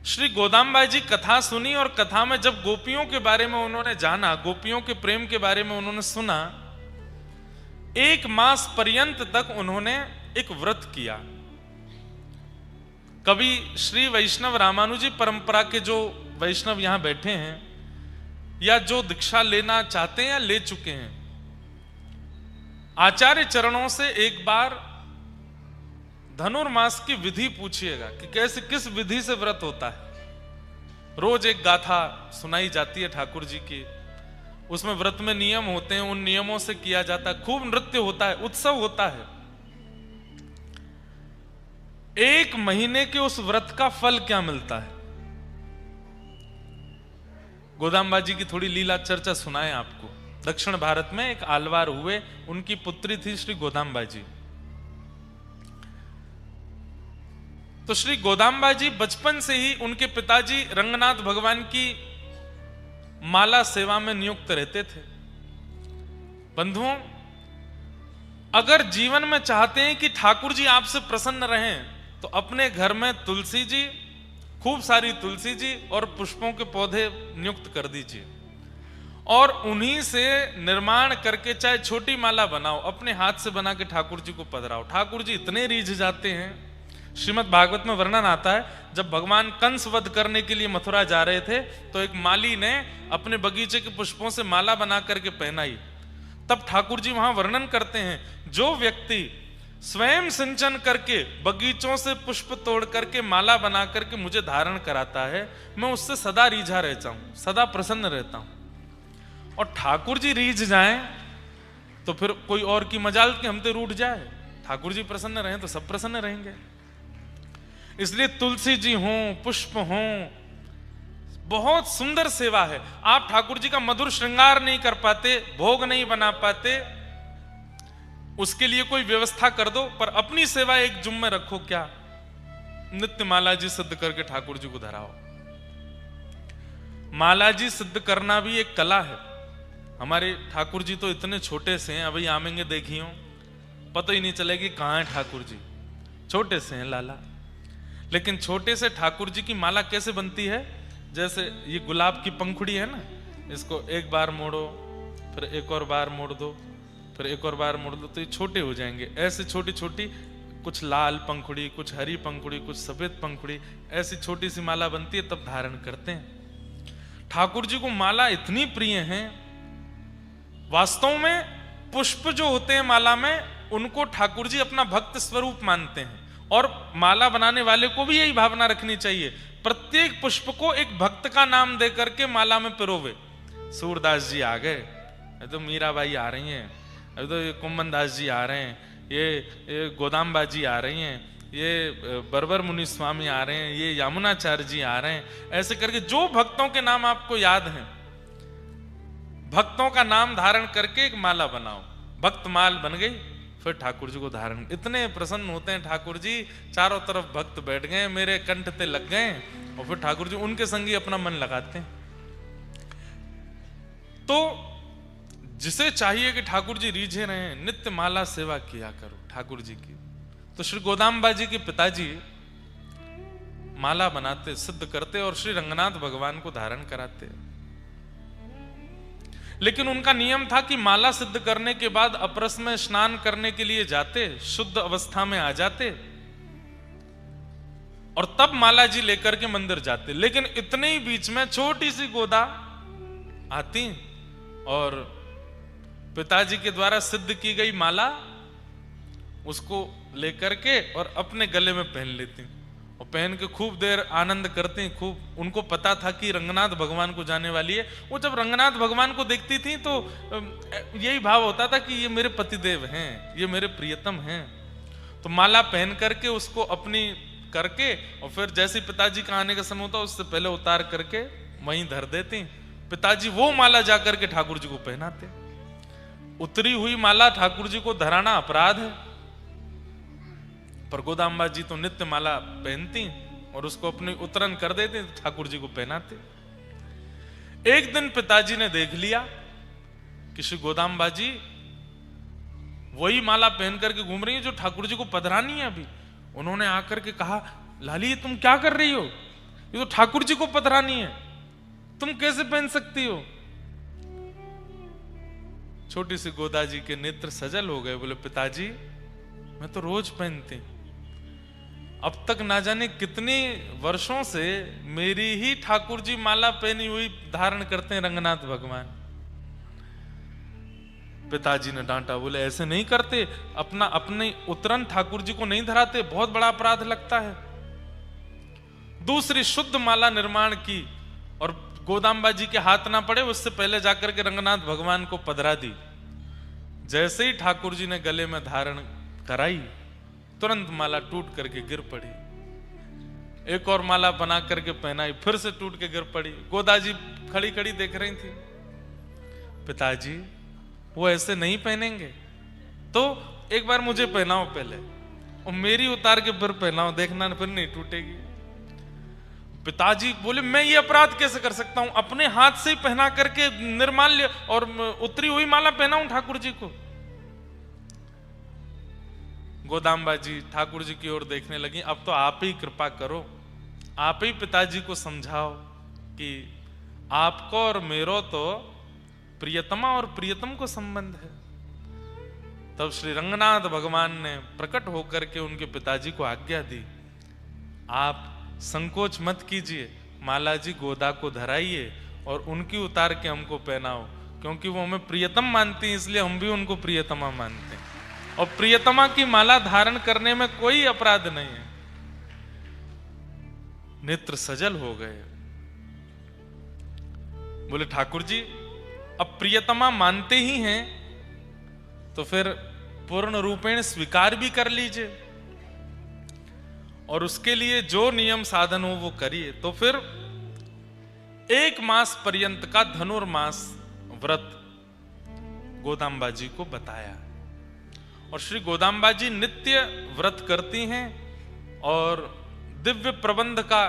श्री गोदामबाई जी कथा सुनी और कथा में जब गोपियों के बारे में उन्होंने जाना, गोपियों के प्रेम के बारे में उन्होंने सुना, 1 मास पर्यंत तक उन्होंने एक व्रत किया। कभी श्री वैष्णव रामानुजी परंपरा के जो वैष्णव यहां बैठे हैं या जो दीक्षा लेना चाहते हैं या ले चुके हैं, आचार्य चरणों से एक बार धनुर्मास की विधि पूछिएगा कि कैसे, किस विधि से व्रत होता है। रोज एक गाथा सुनाई जाती है ठाकुर जी की, उसमें व्रत में नियम होते हैं, उन नियमों से किया जाता है, खूब नृत्य होता है, उत्सव होता है। 1 महीने के उस व्रत का फल क्या मिलता है? गोदामबा जी की थोड़ी लीला चर्चा सुनाए आपको। दक्षिण भारत में एक आलवार हुए, उनकी पुत्री थी श्री गोदामबा जी। तो श्री गोदामबा जी बचपन से ही उनके पिताजी रंगनाथ भगवान की माला सेवा में नियुक्त रहते थे। बंधुओं, अगर जीवन में चाहते हैं कि ठाकुर जी आपसे प्रसन्न रहें, तो अपने घर में तुलसी जी, खूब सारी तुलसी जी और पुष्पों के पौधे नियुक्त कर दीजिए और उन्हीं से निर्माण करके चाहे छोटी माला बनाओ, अपने हाथ से बना के ठाकुर जी को पधराओ। ठाकुर जी इतने रीझ जाते हैं। श्रीमद् भागवत में वर्णन आता है, जब भगवान कंस वध करने के लिए मथुरा जा रहे थे तो एक माली ने अपने बगीचे के पुष्पों से माला बना करके पहनाई। तब ठाकुर जी वहां वर्णन करते हैं, जो व्यक्ति स्वयं सिंचन करके बगीचों से पुष्प तोड़ करके माला बना करके मुझे धारण कराता है, मैं उससे सदा रीझा रहता हूं, सदा प्रसन्न रहता हूं। और ठाकुर जी रीझ जाएं तो फिर कोई और की मजाल कि हम तो रूठ जाए। ठाकुर जी प्रसन्न रहें तो सब प्रसन्न रहेंगे। इसलिए तुलसी जी हों, पुष्प हों, बहुत सुंदर सेवा है। आप ठाकुर जी का मधुर श्रृंगार नहीं कर पाते, भोग नहीं बना पाते, उसके लिए कोई व्यवस्था कर दो, पर अपनी सेवा एक जुम्मे रखो। क्या? नित्य माला जी सिद्ध करके ठाकुर जी को धराओ। माला जी सिद्ध करना भी एक कला है। हमारे ठाकुर जी तो इतने छोटे से हैं, अभी आमेंगे देखियो, पता ही नहीं चलेगी कहां है ठाकुर जी। छोटे से हैं लाला, लेकिन छोटे से ठाकुर जी की माला कैसे बनती है? जैसे ये गुलाब की पंखुड़ी है ना, इसको एक बार मोड़ो, फिर एक और बार मोड़ दो, फिर एक और बार मोड़ दो, तो ये छोटे हो जाएंगे। ऐसे छोटी छोटी, कुछ लाल पंखुड़ी, कुछ हरी पंखुड़ी, कुछ सफेद पंखुड़ी, ऐसी छोटी सी माला बनती है, तब धारण करते हैं। ठाकुर जी को माला इतनी प्रिय है। वास्तव में पुष्प जो होते हैं माला में, उनको ठाकुर जी अपना भक्त स्वरूप मानते हैं। और माला बनाने वाले को भी यही भावना रखनी चाहिए, प्रत्येक पुष्प को एक भक्त का नाम दे करके माला में पिरोवे। सूरदास जी आ गए, तो मीराबाई आ रही हैं, अभी तो ये कुंभन दास जी आ रहे हैं, ये गोदामबा जी आ रही हैं, ये बरबर मुनि स्वामी आ रहे हैं, ये यामुनाचार्य जी आ रहे हैं। ऐसे करके जो भक्तों के नाम आपको याद हैं, भक्तों का नाम धारण करके एक माला बनाओ। भक्त माल बन गई, फिर ठाकुर जी को धारण। इतने प्रसन्न होते हैं ठाकुर जी, चारों तरफ भक्त बैठ गए, मेरे कंठ पे लग गए, और फिर ठाकुर जी उनके संगी अपना मन लगाते हैं। तो जिसे चाहिए कि ठाकुर जी रीझे रहे, नित्य माला सेवा किया करो ठाकुर जी की। तो श्री गोदामबा जी के पिताजी माला बनाते, सिद्ध करते और श्री रंगनाथ भगवान को धारण कराते। लेकिन उनका नियम था कि माला सिद्ध करने के बाद अपरस में स्नान करने के लिए जाते, शुद्ध अवस्था में आ जाते और तब माला जी लेकर के मंदिर जाते। लेकिन इतने ही बीच में छोटी सी गोदा आती और पिताजी के द्वारा सिद्ध की गई माला उसको लेकर के और अपने गले में पहन लेती और पहन के खूब देर आनंद करती। खूब उनको पता था कि रंगनाथ भगवान को जाने वाली है। वो जब रंगनाथ भगवान को देखती थी तो यही भाव होता था कि ये मेरे पतिदेव हैं, ये मेरे प्रियतम हैं। तो माला पहन करके उसको अपनी करके और फिर जैसे पिताजी का आने का समय होता उससे पहले उतार करके वहीं धर देती। पिताजी वो माला जाकर के ठाकुर जी को पहनाते। उतरी हुई माला ठाकुर जी को धराना अपराध है, पर गोदामबा जी तो नित्य माला पहनती और उसको अपनी उतरन कर देते, ठाकुर जी को पहनाते। एक दिन पिताजी ने देख लिया कि श्री गोदामबा जी वही माला पहन करके घूम रही है जो ठाकुर जी को पधरानी है अभी। उन्होंने आकर के कहा, लाली तुम क्या कर रही हो? ये तो ठाकुर जी को पधरानी है, तुम कैसे पहन सकती हो? छोटी सी गोदा जी के नेत्र सजल हो गए, बोले पिताजी मैं तो रोज पहनती, अब तक ना जाने कितने वर्षों से मेरी ही ठाकुर जी माला पहनी हुई धारण करते हैं रंगनाथ भगवान। पिताजी ने डांटा, बोले ऐसे नहीं करते, अपने उतरन ठाकुर जी को नहीं धराते, बहुत बड़ा अपराध लगता है। दूसरी शुद्ध माला निर्माण की और गोदाम्बा जी के हाथ ना पड़े उससे पहले जाकर के रंगनाथ भगवान को पधरा दी। जैसे ही ठाकुर जी ने गले में धारण कराई, तुरंत माला टूट करके गिर पड़ी। एक और माला बना करके पहनाई, फिर से टूट के गिर पड़ी। गोदा जी खड़ी खड़ी देख रही थी। पिताजी वो ऐसे नहीं पहनेंगे, तो एक बार मुझे पहनाओ पहले, और मेरी उतार के फिर पहनाओ, देखना फिर नहीं टूटेगी। पिताजी बोले मैं ये अपराध कैसे कर सकता हूं, अपने हाथ से ही पहना करके निर्माल्य और उतरी हुई माला पहनाऊं ठाकुर जी को। गोदाम्बा जी ठाकुर जी की ओर देखने लगी, अब तो आप ही कृपा करो, आप ही पिताजी को समझाओ कि आपको और मेरो तो प्रियतमा और प्रियतम को संबंध है। तब श्री रंगनाथ भगवान ने प्रकट होकर के उनके पिताजी को आज्ञा दी, आप संकोच मत कीजिए, माला जी गोदा को धराइए और उनकी उतार के हमको पहनाओ, क्योंकि वो हमें प्रियतम मानती हैं, इसलिए हम भी उनको प्रियतमा मानते हैं, और प्रियतमा की माला धारण करने में कोई अपराध नहीं है। नेत्र सजल हो गए, बोले ठाकुर जी अब प्रियतमा मानते ही हैं तो फिर पूर्ण रूपेण स्वीकार भी कर लीजिए, और उसके लिए जो नियम साधन हो वो करिए। तो फिर 1 मास पर्यंत का धनुर्मास व्रत गोदाम्बा जी को बताया, और श्री गोदाम्बा जी नित्य व्रत करती हैं, और दिव्य प्रबंध का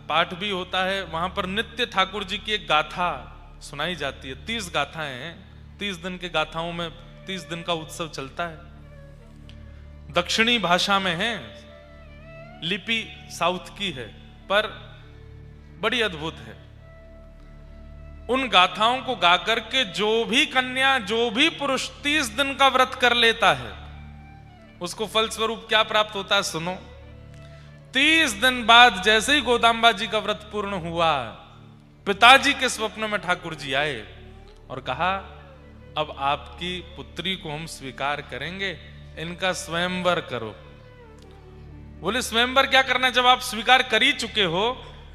पाठ भी होता है। वहां पर नित्य ठाकुर जी की एक गाथा सुनाई जाती है। 30 गाथाएं हैं, 30 दिन के गाथाओं में 30 दिन का उत्सव चलता है। दक्षिणी भाषा में है, लिपि साउथ की है, पर बड़ी अद्भुत है। उन गाथाओं को गाकर के जो भी कन्या, जो भी पुरुष 30 दिन का व्रत कर लेता है, उसको फलस्वरूप क्या प्राप्त होता है सुनो। 30 दिन बाद जैसे ही गोदाम्बा जी का व्रत पूर्ण हुआ, पिताजी के स्वप्न में ठाकुर जी आए और कहा अब आपकी पुत्री को हम स्वीकार करेंगे, इनका स्वयंवर करो। बोले स्वयंवर क्या करना है, जब आप स्वीकार कर ही चुके हो,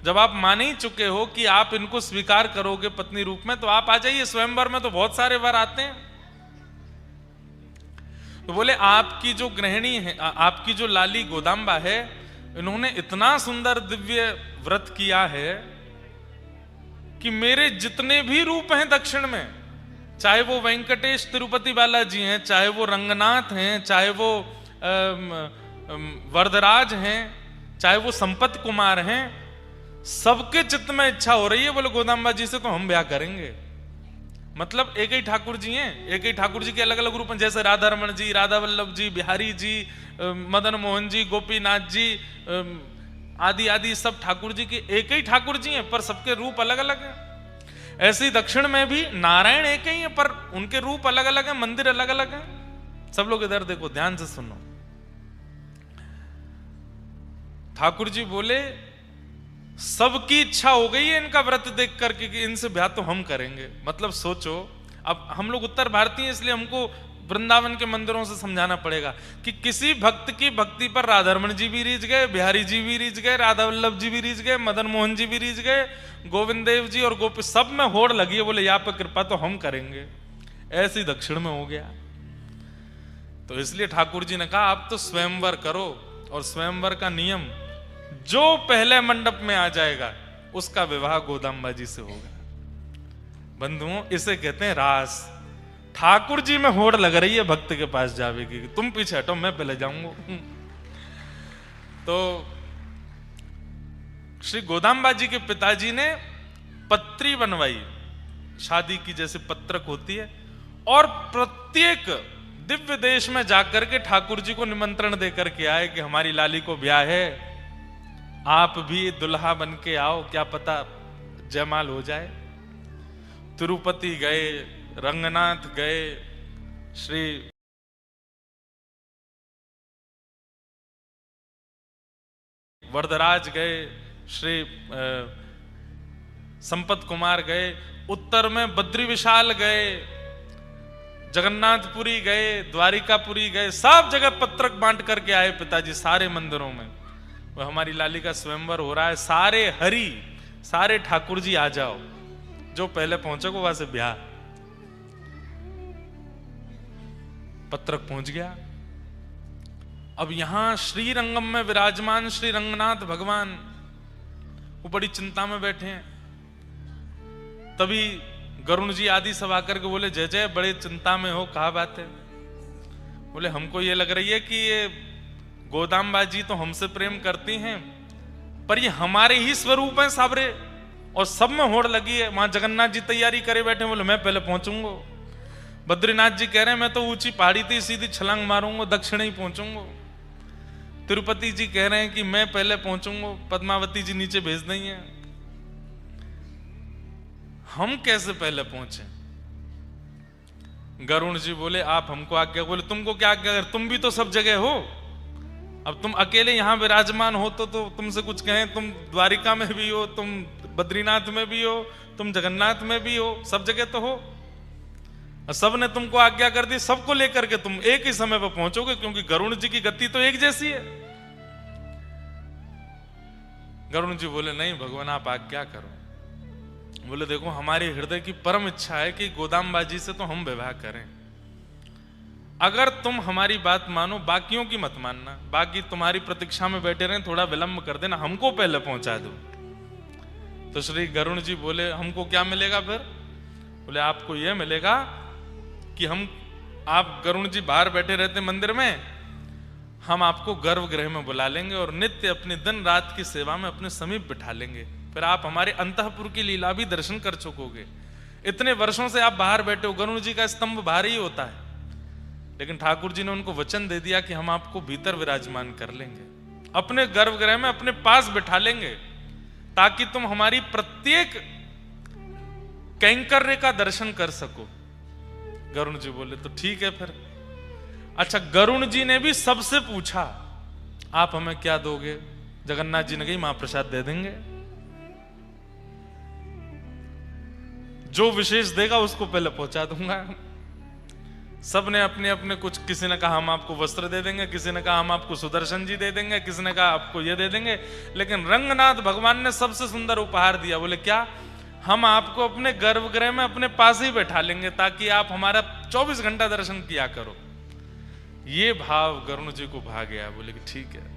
जब आप मान ही चुके हो कि आप इनको स्वीकार करोगे पत्नी रूप में, तो आप आ जाइए स्वयंवर में, तो बहुत सारे वर आते हैं। तो बोले आपकी जो गृहिणी है, आपकी जो लाली गोदाम्बा है, इन्होंने इतना सुंदर दिव्य व्रत किया है कि मेरे जितने भी रूप हैं दक्षिण में, चाहे वो वेंकटेश तिरुपति बालाजी हैं, चाहे वो रंगनाथ हैं, चाहे वो वरदराज हैं, चाहे वो संपत कुमार हैं, सबके चित्त में इच्छा हो रही है, बोले गोदाम्बा जी से तो हम ब्याह करेंगे। मतलब एक ही ठाकुर जी हैं, एक ही ठाकुर जी के अलग अलग रूप हैं, जैसे राधा रमण जी, राधा वल्लभ जी, बिहारी जी, मदन मोहन जी, गोपीनाथ जी, आदि आदि सब ठाकुर जी के एक ही ठाकुर जी हैं, पर सबके रूप अलग अलग हैं। ऐसे ही दक्षिण में भी नारायण एक ही हैं, पर उनके रूप अलग अलग हैं, मंदिर अलग अलग हैं। सब लोग इधर देखो, ध्यान से सुनो। ठाकुर जी बोले सबकी इच्छा हो गई है इनका व्रत देख करके कि इनसे ब्याह तो हम करेंगे। मतलब सोचो, अब हम लोग उत्तर भारतीय हैं, इसलिए हमको वृंदावन के मंदिरों से समझाना पड़ेगा कि किसी भक्त की भक्ति पर राधारमण जी भी रीझ गए, बिहारी जी भी रीझ गए, राधा वल्लभ जी भी रीझ गए, मदन मोहन जी भी रीझ गए, गोविंद देव जी और गोपी, सब में होड़ लगी है, बोले यहाँ पे कृपा तो हम करेंगे। ऐसे ही दक्षिण में हो गया। तो इसलिए ठाकुर जी ने कहा आप तो स्वयंवर करो, और स्वयंवर का नियम जो पहले मंडप में आ जाएगा उसका विवाह गोदाम्बा जी से होगा। बंधुओं, इसे कहते हैं रास। ठाकुर जी में होड़ लग रही है भक्त के पास जावेगी, तुम पीछे हटो मैं पहले जाऊंगा। तो श्री गोदाम्बा जी के पिताजी ने पत्री बनवाई, शादी की जैसे पत्रक होती है, और प्रत्येक दिव्य देश में जाकर के ठाकुर जी को निमंत्रण देकर के आए कि हमारी लाली को ब्याह है, आप भी दुल्हा बन के आओ, क्या पता जयमाल हो जाए। तिरुपति गए, रंगनाथ गए, श्री वरदराज गए, श्री संपत कुमार गए, उत्तर में बद्री विशाल गए, जगन्नाथपुरी गए, द्वारिकापुरी गए, सब जगह पत्रक बांट करके आए पिताजी सारे मंदिरों में। वो हमारी लाली का स्वयंवर हो रहा है, सारे हरि, सारे ठाकुर जी आ जाओ, जो पहले पहुंचे को वहां से ब्याह। पत्रक पहुंच गया। अब यहां श्रीरंगम में विराजमान श्री रंगनाथ भगवान वो बड़ी चिंता में बैठे हैं। तभी गरुण जी आदि सब आकर के बोले, जय जय, बड़े चिंता में हो, कहा बात है? बोले हमको ये लग रही है कि ये गोदाम्बा जी तो हमसे प्रेम करती हैं, पर ये हमारे ही स्वरूप हैं साबरे, और सब में होड़ लगी है। वहां जगन्नाथ जी तैयारी करे बैठे, बोले मैं पहले पहुंचूंगा। बद्रीनाथ जी कह रहे हैं मैं तो ऊंची पहाड़ी थी, सीधी छलांग मारूंगा, दक्षिण ही पहुंचूंगा। तिरुपति जी कह रहे हैं कि मैं पहले पहुंचूंगा, पद्मावती जी नीचे भेज देंगे। हम कैसे पहले पहुंचे? गरुण जी बोले आप हमको आज्ञा, बोले तुमको क्या आज्ञा, अगर तुम भी तो सब जगह हो, अब तुम अकेले यहां विराजमान हो तो तुमसे कुछ कहें, तुम द्वारिका में भी हो, तुम बद्रीनाथ में भी हो, तुम जगन्नाथ में भी हो, सब जगह तो हो। सब ने तुमको आज्ञा कर दी, सबको लेकर के तुम एक ही समय पर पहुंचोगे, क्योंकि गरुण जी की गति तो एक जैसी है। गरुण जी बोले नहीं भगवान आप आज्ञा करो। बोले देखो हमारे हृदय की परम इच्छा है कि गोदाम्बा जी से तो हम विवाह करें, अगर तुम हमारी बात मानो, बाकियों की मत मानना, बाकी तुम्हारी प्रतीक्षा में बैठे रहें, थोड़ा विलंब कर देना, हमको पहले पहुंचा दो। तो श्री गरुण जी बोले हमको क्या मिलेगा फिर? बोले आपको यह मिलेगा कि आप गरुण जी बाहर बैठे रहते मंदिर में, हम आपको गर्भगृह में बुला लेंगे और नित्य अपनी दिन रात की सेवा में अपने समीप बिठा लेंगे, फिर आप हमारे अंतःपुर की लीला भी दर्शन कर चुकोगे। इतने वर्षों से आप बाहर बैठे हो, गरुण जी का स्तंभ बाहर ही होता है, लेकिन ठाकुर जी ने उनको वचन दे दिया कि हम आपको भीतर विराजमान कर लेंगे, अपने गर्भगृह में अपने पास बिठा लेंगे, ताकि तुम हमारी प्रत्येक कैंकर्य का दर्शन कर सको। गरुण जी बोले तो ठीक है फिर। अच्छा, गरुण जी ने भी सबसे पूछा आप हमें क्या दोगे? जगन्नाथ जी ने कही महाप्रसाद दे देंगे, जो विशेष देगा उसको पहले पहुंचा दूंगा। सब ने अपने अपने कुछ, किसी ने कहा हम आपको वस्त्र दे देंगे, किसी ने कहा हम आपको सुदर्शन जी दे देंगे, किसी ने कहा आपको ये दे देंगे, लेकिन रंगनाथ भगवान ने सबसे सुंदर उपहार दिया। बोले क्या? हम आपको अपने गर्भगृह में अपने पास ही बैठा लेंगे, ताकि आप हमारा 24 घंटा दर्शन किया करो। ये भाव गरुण जी को भा गया। बोले कि ठीक है।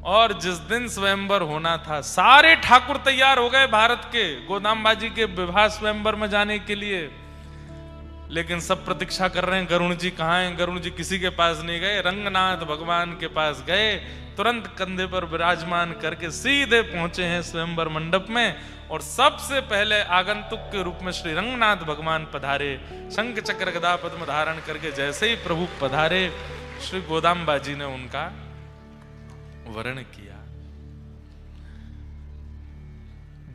और जिस दिन स्वयंवर होना था, सारे ठाकुर तैयार हो गए भारत के गोदाम्बा जी के विवाह स्वयंवर में जाने के लिए, लेकिन सब प्रतीक्षा कर रहे हैं गरुण जी कहाँ हैं। गरुण जी किसी के पास नहीं गए, रंगनाथ भगवान के पास गए, तुरंत कंधे पर विराजमान करके सीधे पहुंचे हैं स्वयंवर मंडप में। और सबसे पहले आगंतुक के रूप में श्री रंगनाथ भगवान पधारे, शंख चक्र गदा पद्म धारण करके। जैसे ही प्रभु पधारे, श्री गोदाम्बा जी ने उनका वर्ण किया।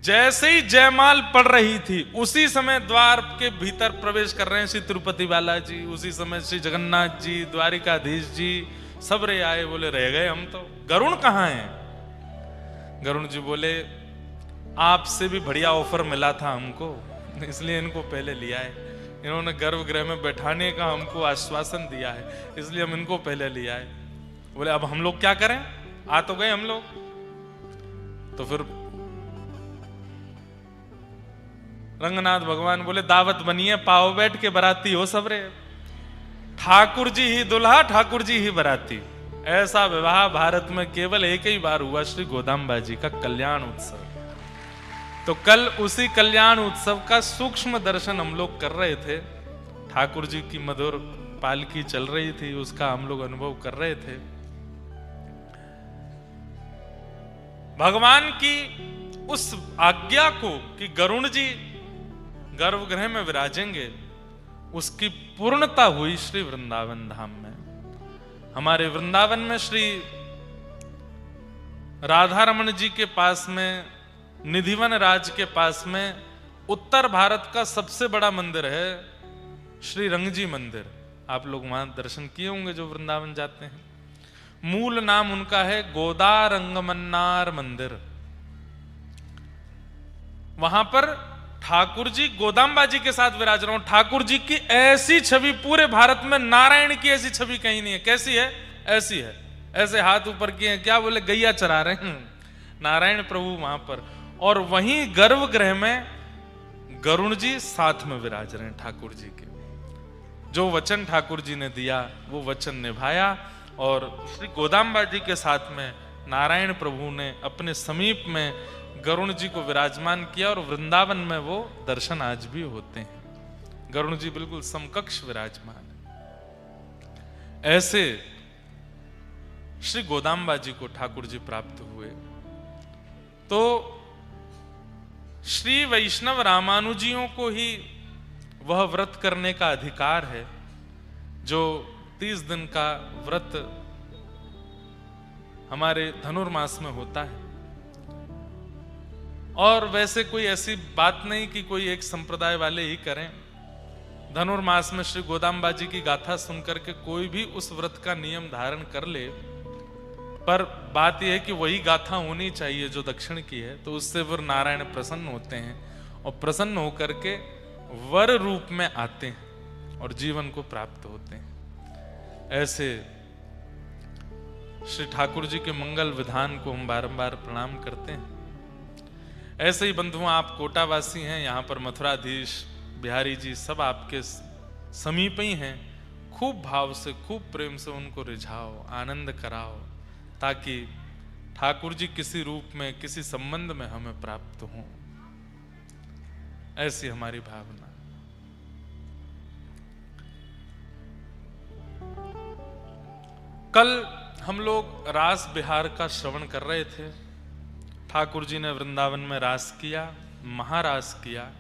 जैसे ही जयमाल पड़ रही थी, उसी समय द्वार के भीतर प्रवेश कर रहे हैं श्री तिरुपति बालाजी, उसी समय श्री जगन्नाथ जी, द्वारिकाधीश जी सब रे आए। बोले रह गए हम तो, गरुण कहाँ हैं? गरुण जी बोले आपसे भी बढ़िया ऑफर मिला था हमको, इसलिए इनको पहले लिया है। इन्होंने गर्भगृह में बैठाने का हमको आश्वासन दिया है, इसलिए हम इनको पहले लिया है। बोले अब हम लोग क्या करें? आ तो गए हम लोग, तो फिर रंगनाथ भगवान बोले दावत बनिए, पाओ बैठ के बराती हो सबरे, ठाकुर जी ही दुल्हा, ठाकुर जी ही बराती। ऐसा विवाह भारत में केवल एक ही बार हुआ, श्री गोदाम्बा जी का कल्याण उत्सव। तो कल उसी कल्याण उत्सव का सूक्ष्म दर्शन हम लोग कर रहे थे। ठाकुर जी की मधुर पालकी चल रही थी, उसका हम लोग अनुभव कर रहे थे। भगवान की उस आज्ञा को कि गरुण जी गर्भगृह में विराजेंगे, उसकी पूर्णता हुई श्री वृंदावन धाम में। हमारे वृंदावन में श्री राधा रमन जी के पास में, निधिवन राज के पास में उत्तर भारत का सबसे बड़ा मंदिर है श्री रंगजी मंदिर। आप लोग वहां दर्शन किए होंगे जो वृंदावन जाते हैं। मूल नाम उनका है गोदारंगमन्नार मंदिर। वहां पर ठाकुर जी गोदाम्बा जी के साथ विराज रहे। ठाकुर जी की ऐसी छवि पूरे भारत में, नारायण की ऐसी छवि कहीं नहीं है। कैसी है? ऐसी है, ऐसे हाथ ऊपर किए हैं, क्या बोले, गैया चरा रहे हैं नारायण प्रभु वहां पर। और वहीं गर्भगृह में गरुण जी साथ में विराज रहे हैं ठाकुर जी के। जो वचन ठाकुर जी ने दिया वो वचन निभाया, और श्री गोदाम्बा जी के साथ में नारायण प्रभु ने अपने समीप में गरुण जी को विराजमान किया, और वृंदावन में वो दर्शन आज भी होते हैं। गरुण जी बिल्कुल समकक्ष विराजमान है। ऐसे श्री गोदाम्बा जी को ठाकुर जी प्राप्त हुए। तो श्री वैष्णव रामानुजियों को ही वह व्रत करने का अधिकार है जो 30 दिन का व्रत हमारे धनुर्मास में होता है। और वैसे कोई ऐसी बात नहीं कि कोई एक संप्रदाय वाले ही करें। धनुर्मास में श्री गोदाम्बा जी की गाथा सुनकर के कोई भी उस व्रत का नियम धारण कर ले, पर बात यह है कि वही गाथा होनी चाहिए जो दक्षिण की है। तो उससे फिर नारायण प्रसन्न होते हैं, और प्रसन्न होकर के वर रूप में आते हैं और जीवन को प्राप्त होते हैं। ऐसे श्री ठाकुर जी के मंगल विधान को हम बारंबार प्रणाम करते हैं। ऐसे ही बंधुओं, आप कोटावासी हैं, यहाँ पर मथुराधीश बिहारी जी सब आपके समीप ही हैं। खूब भाव से, खूब प्रेम से उनको रिझाओ, आनंद कराओ, ताकि ठाकुर जी किसी रूप में, किसी संबंध में हमें प्राप्त हों। ऐसी हमारी भावना। कल हम लोग रास बिहार का श्रवण कर रहे थे। ठाकुर जी ने वृंदावन में रास किया, महारास किया,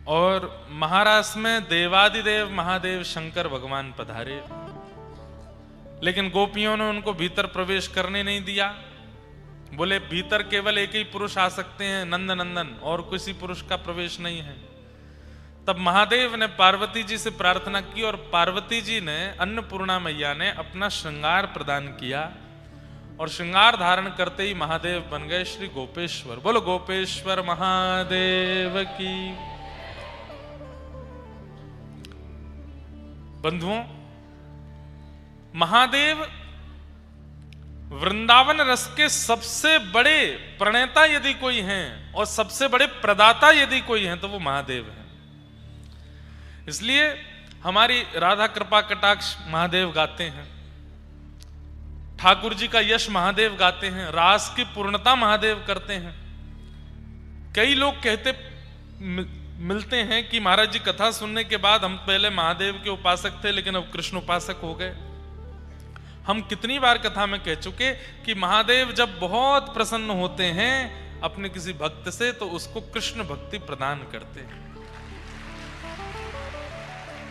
और महारास में देवादिदेव महादेव शंकर भगवान पधारे। लेकिन गोपियों ने उनको भीतर प्रवेश करने नहीं दिया। बोले भीतर केवल एक ही पुरुष आ सकते हैं, नंद नंदन, और किसी पुरुष का प्रवेश नहीं है। तब महादेव ने पार्वती जी से प्रार्थना की, और पार्वती जी ने, अन्नपूर्णा मैया ने अपना श्रृंगार प्रदान किया, और श्रृंगार धारण करते ही महादेव बन गए श्री गोपेश्वर। बोलो गोपेश्वर महादेव की। बंधुओं, महादेव वृंदावन रस के सबसे बड़े प्रणेता यदि कोई हैं, और सबसे बड़े प्रदाता यदि कोई हैं, तो वो महादेव हैं। इसलिए हमारी राधा कृपा कटाक्ष महादेव गाते हैं, ठाकुर जी का यश महादेव गाते हैं, रास की पूर्णता महादेव करते हैं। कई लोग कहते मिलते हैं कि महाराज जी कथा सुनने के बाद हम पहले महादेव के उपासक थे, लेकिन अब कृष्ण उपासक हो गए। हम कितनी बार कथा में कह चुके कि महादेव जब बहुत प्रसन्न होते हैं अपने किसी भक्त से, तो उसको कृष्ण भक्ति प्रदान करते हैं।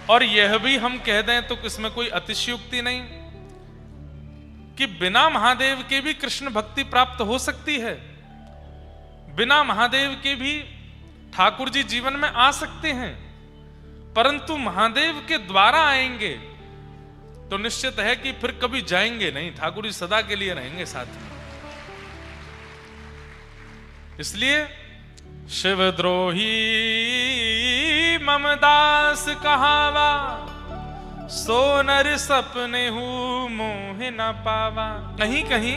और यह भी हम कह दें तो इसमें कोई अतिशयोक्ति नहीं कि बिना महादेव के भी कृष्ण भक्ति प्राप्त हो सकती है, बिना महादेव के भी ठाकुर जी जीवन में आ सकते हैं। परंतु महादेव के द्वारा आएंगे तो निश्चित है कि फिर कभी जाएंगे नहीं, ठाकुर जी सदा के लिए रहेंगे साथ में। इसलिए शिवद्रोही ममदास कहावा, सो नर सपने हूं मोह न पावा। कहीं कहीं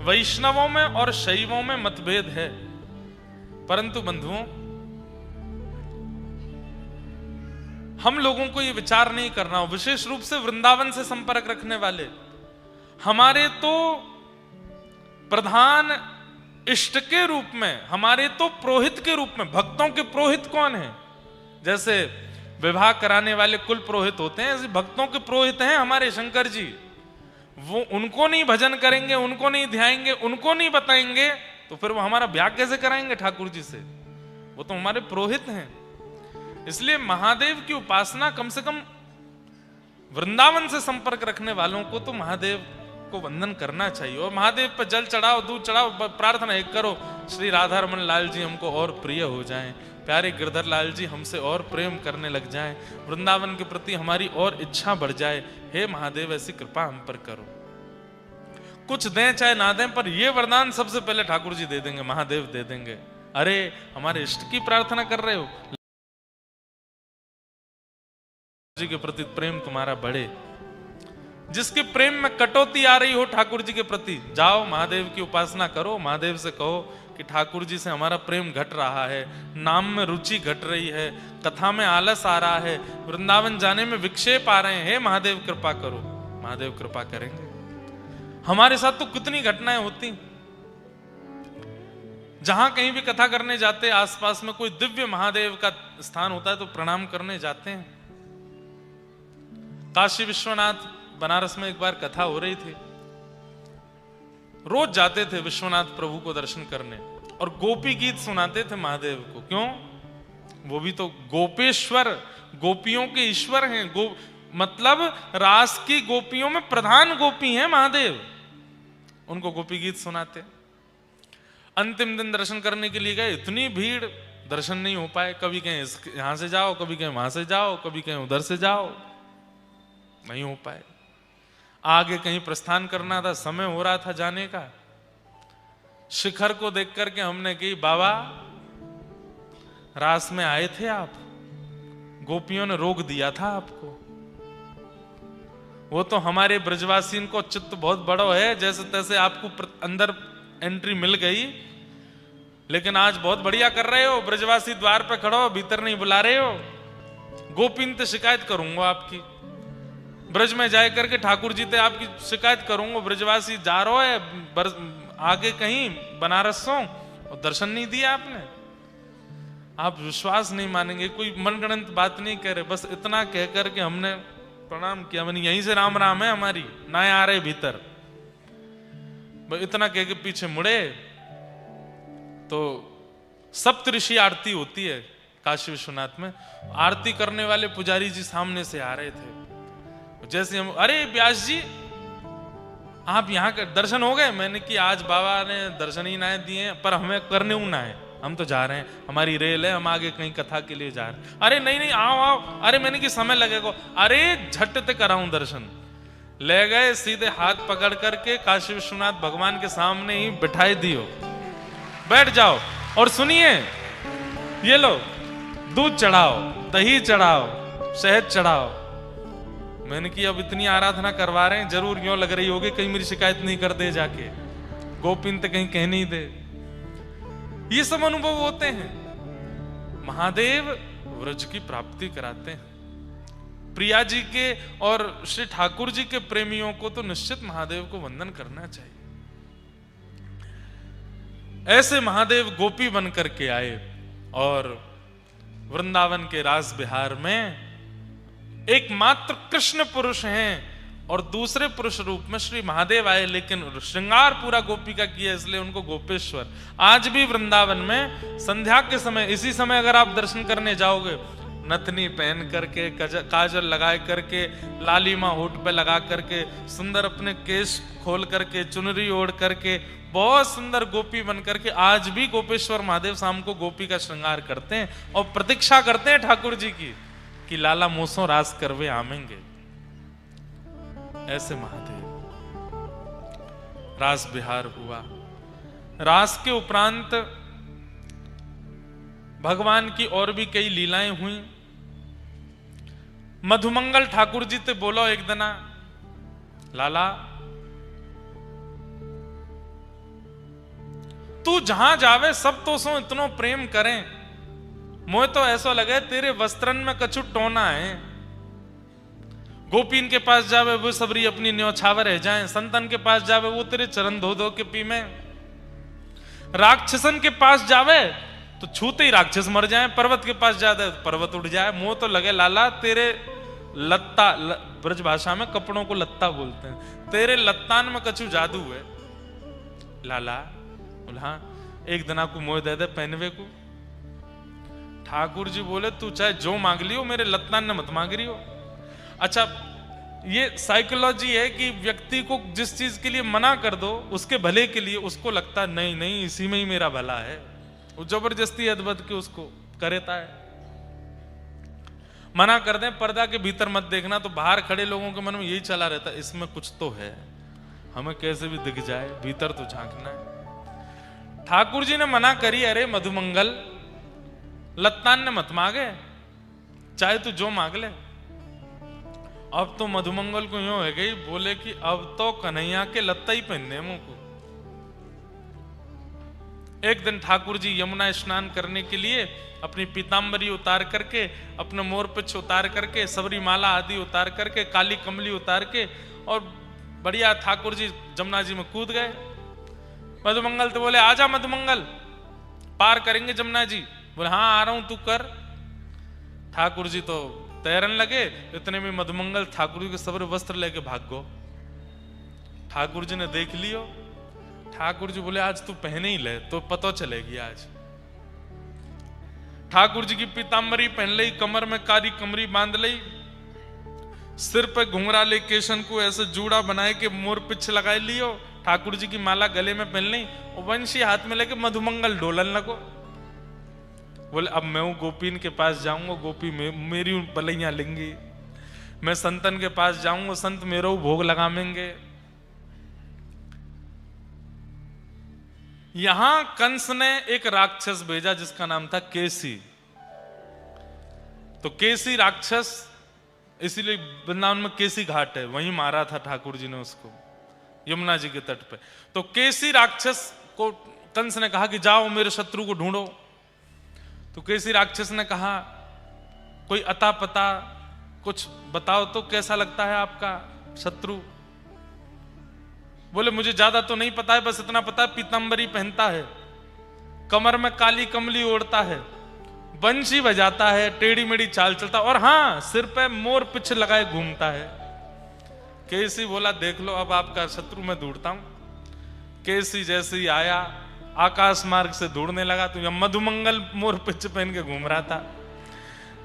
वैष्णवों में और शैवों में मतभेद है, परंतु बंधुओं हम लोगों को यह विचार नहीं करना हो, विशेष रूप से वृंदावन से संपर्क रखने वाले। हमारे तो प्रधान इष्ट के रूप में, हमारे तो पुरोहित के रूप में, भक्तों के पुरोहित कौन है? जैसे विवाह कराने वाले कुल पुरोहित होते हैं, ऐसे भक्तों के पुरोहित हैं हमारे शंकर जी। वो उनको नहीं भजन करेंगे, उनको नहीं ध्याएंगे, उनको नहीं बताएंगे, तो फिर वो हमारा ब्याह कैसे कराएंगे ठाकुर जी से? वो तो हमारे पुरोहित हैं। इसलिए महादेव की उपासना कम से कम वृंदावन से संपर्क रखने वालों को तो महादेव को वंदन करना चाहिए। और महादेव पर जल चढ़ाओ, दूध चढ़ाओ, प्रार्थना एक करो, श्री राधा रमन लाल जी हमको और प्रिय हो जाएं, प्यारे गिरधर लाल जी हमसे और प्रेम करने लग जाएं, वृंदावन के प्रति हमारी और इच्छा बढ़ जाए। हे महादेव ऐसी कृपा हम पर करो। कुछ दें चाहे ना दें, पर ये वरदान सबसे पहले ठाकुर जी दे देंगे, महादेव दे देंगे। अरे हमारे इष्ट की प्रार्थना कर रहे हो, जी के प्रति प्रेम तुम्हारा बढ़े। जिसके प्रेम में कटौती आ रही हो ठाकुर जी के प्रति, जाओ महादेव की उपासना करो, महादेव से कहो कि ठाकुर जी से हमारा प्रेम घट रहा है, नाम में रुचि घट रही है, कथा में आलस आ रहा है, वृंदावन जाने में विक्षेप आ रहे हैं, हे महादेव कृपा करो। महादेव कृपा करेंगे। हमारे साथ तो कितनी घटनाएं होती, जहां कहीं भी कथा करने जाते, आसपास में कोई दिव्य महादेव का स्थान होता है तो प्रणाम करने जाते हैं। काशी विश्वनाथ बनारस में एक बार कथा हो रही थी, रोज जाते थे विश्वनाथ प्रभु को दर्शन करने और गोपी गीत सुनाते थे महादेव को। क्यों? वो भी तो गोपेश्वर, गोपियों के ईश्वर हैं। मतलब रास की गोपियों में प्रधान गोपी हैं महादेव, उनको गोपी गीत सुनाते। अंतिम दिन दर्शन करने के लिए गए, इतनी भीड़, दर्शन नहीं हो पाए। कभी कहीं यहां से जाओ, कभी कहीं वहां से जाओ, कभी कहीं उधर से जाओ, नहीं हो पाए। आगे कहीं प्रस्थान करना था, समय हो रहा था जाने का। शिखर को देख करके हमने कही, बाबा रास में आए थे आप, गोपियों ने रोक दिया था आपको। वो तो हमारे ब्रजवासी को चित्त बहुत बड़ा है, जैसे तैसे आपको अंदर एंट्री मिल गई, लेकिन आज बहुत बढ़िया कर रहे हो, ब्रजवासी द्वार पे खड़ो, भीतर नहीं बुला रहे हो। गोपीन ते शिकायत करूंगा आपकी, ब्रज में जाए करके ठाकुर जी ते आपकी शिकायत करूंगा, ब्रजवासी जा रहा है आगे कहीं बनारस सो और दर्शन नहीं दिया आपने। आप विश्वास नहीं मानेंगे, कोई मनगणंत बात नहीं कह रहे, बस इतना कह करके हमने प्रणाम किया। मैंने यहीं से राम राम है हमारी, ना आ रहे भीतर, इतना कह के पीछे मुड़े तो सप्तऋषि आरती होती है काशी विश्वनाथ में। आरती करने वाले पुजारी जी सामने से आ रहे थे। जैसे हम, अरे व्यास जी आप यहाँ के दर्शन हो गए? मैंने कि आज बाबा ने दर्शन ही ना दिए, पर हमें करने ना है, हम तो जा रहे हैं, हमारी रेल है, हम आगे कहीं कथा के लिए जा रहे हैं। अरे नहीं नहीं आओ आओ। अरे मैंने कि समय लगेगा। अरे झट ते कराऊं दर्शन। ले गए, सीधे हाथ पकड़ करके काशी विश्वनाथ भगवान के सामने ही बिठाई दियो, बैठ जाओ और सुनिए, ये लो दूध चढ़ाओ, दही चढ़ाओ, शहद चढ़ाओ। मैंने कि अब इतनी आराधना करवा रहे हैं, जरूर क्यों लग रही होगी कहीं मेरी शिकायत नहीं कर दे, जाके गोपिन तो कहीं कह नहीं दे। ये सब अनुभव होते हैं। महादेव व्रज की प्राप्ति कराते हैं। प्रिया जी के और श्री ठाकुर जी के प्रेमियों को तो निश्चित महादेव को वंदन करना चाहिए। ऐसे महादेव गोपी बन करके आए और वृंदावन के रास बिहार में एकमात्र कृष्ण पुरुष हैं और दूसरे पुरुष रूप में श्री महादेव आए, लेकिन श्रृंगार पूरा गोपी का किया, इसलिए उनको गोपेश्वर। आज भी वृंदावन में संध्या के समय, इसी समय अगर आप दर्शन करने जाओगे, नथनी पहन करके, काजल लगा करके, लालिमा होठ पे लगा करके, सुंदर अपने केश खोल करके, चुनरी ओढ़ करके, बहुत सुंदर गोपी बन करके आज भी गोपेश्वर महादेव शाम को गोपी का श्रृंगार करते हैं और प्रतीक्षा करते हैं ठाकुर जी की कि लाला मूसों रास करवे आमेंगे। ऐसे महादेव रास बिहार हुआ। रास के उपरांत भगवान की और भी कई लीलाएं हुई। मधुमंगल ठाकुर जी ते बोलो एक दिना, लाला तू जहां जावे सब तो सो इतनो प्रेम करें, मोए तो ऐसा लगे तेरे वस्त्रन में कछु टोना है। गोपीन के पास जावे वो सबरी अपनी न्योछावर रह जाए, संतन के पास जावे वो तेरे चरण धो धो के पी में, राक्षसन के पास जावे तो छूते ही राक्षस मर जाए, पर्वत के पास जाते तो पर्वत उड़ जाए। मुंह तो लगे लाला तेरे लत्ता, ब्रज भाषा में कपड़ों को लत्ता बोलते हैं, तेरे लत्तान में कछु जादू है लाला। बोला हाँ, एक दिना को मोह दे दे पहनवे को। ठाकुर जी बोले तू चाहे जो मांग लियो, मेरे लत्तान ने मत मांग रही हो। अच्छा ये साइकोलॉजी है कि व्यक्ति को जिस चीज के लिए मना कर दो उसके भले के लिए उसको लगता नहीं नहीं इसी में ही मेरा भला है, वो जबरदस्ती अदबद के उसको करता है। मना कर दें पर्दा के भीतर मत देखना, तो बाहर खड़े लोगों के मन में यही चला रहता है इसमें कुछ तो है, हमें कैसे भी दिख जाए, भीतर तो झांकना है। ठाकुर जी ने मना करी, अरे मधुमंगल लत्तान ने मत मांगे, चाहे तू जो मांग ले। अब तो मधुमंगल को यूं है गई, बोले कि अब तो कन्हैया के लत्ता ही पहनने मुंह को। एक दिन ठाकुर जी यमुना स्नान करने के लिए अपनी पीतांबरी उतार करके, अपने मोरपिछ उतार करके, सबरी माला आदि उतार करके, काली कमली उतार के और बढ़िया ठाकुर जी जमुना जी में कूद गए। मधुमंगल तो बोले आजा मधुमंगल, पार करेंगे जमुना जी। बोले हाँ आ रहा हूं तू कर। ठाकुर जी तो तैरने लगे, इतने में मधुमंगल ठाकुर जी के सबरे वस्त्र लेके भाग गो। ठाकुर जी ने देख लियो, ठाकुर जी बोले आज तू पहने ही ले तो पता चलेगी आज। ठाकुर जी की पीतांबरी पहन ली, कमर में कारी कमरी बांध ली, सिर पे घुंघरा ले केशन को ऐसे जूड़ा बनाए के मोर पिछ लगाए लियो, ठाकुर जी की माला गले में पहन ली और वंशी हाथ में लेके मधुमंगल डोलन लगो। बोले अब मैं हूं गोपीन के पास जाऊंगा, गोपी मेरी बलैयां लेंगी, मैं संतन के पास जाऊंगा, संत मेरो भोग लगावेंगे। यहां कंस ने एक राक्षस भेजा जिसका नाम था केसी। तो केसी राक्षस, इसीलिए वृंदावन में केसी घाट है, वहीं मारा था ठाकुर जी ने उसको यमुना जी के तट पे। तो केसी राक्षस को कंस ने कहा कि जाओ मेरे शत्रु को ढूंढो। तो केसी राक्षस ने कहा कोई अता पता कुछ बताओ तो, कैसा लगता है आपका शत्रु। बोले मुझे ज्यादा तो नहीं पता है, बस इतना पता है पीतांबरी पहनता है, कमर में काली कमली ओढ़ता है, बंशी बजाता है, टेढ़ी मेढ़ी चाल चलता, और हाँ सिर पे मोर पिछ लगाए घूमता है। केसी बोला देख लो अब आपका शत्रु मैं ढूंढता हूं। केसी जैसे ही आया आकाश मार्ग से ढूंढने लगा तो यह मधुमंगल मोर पिछ पहन के घूम रहा था।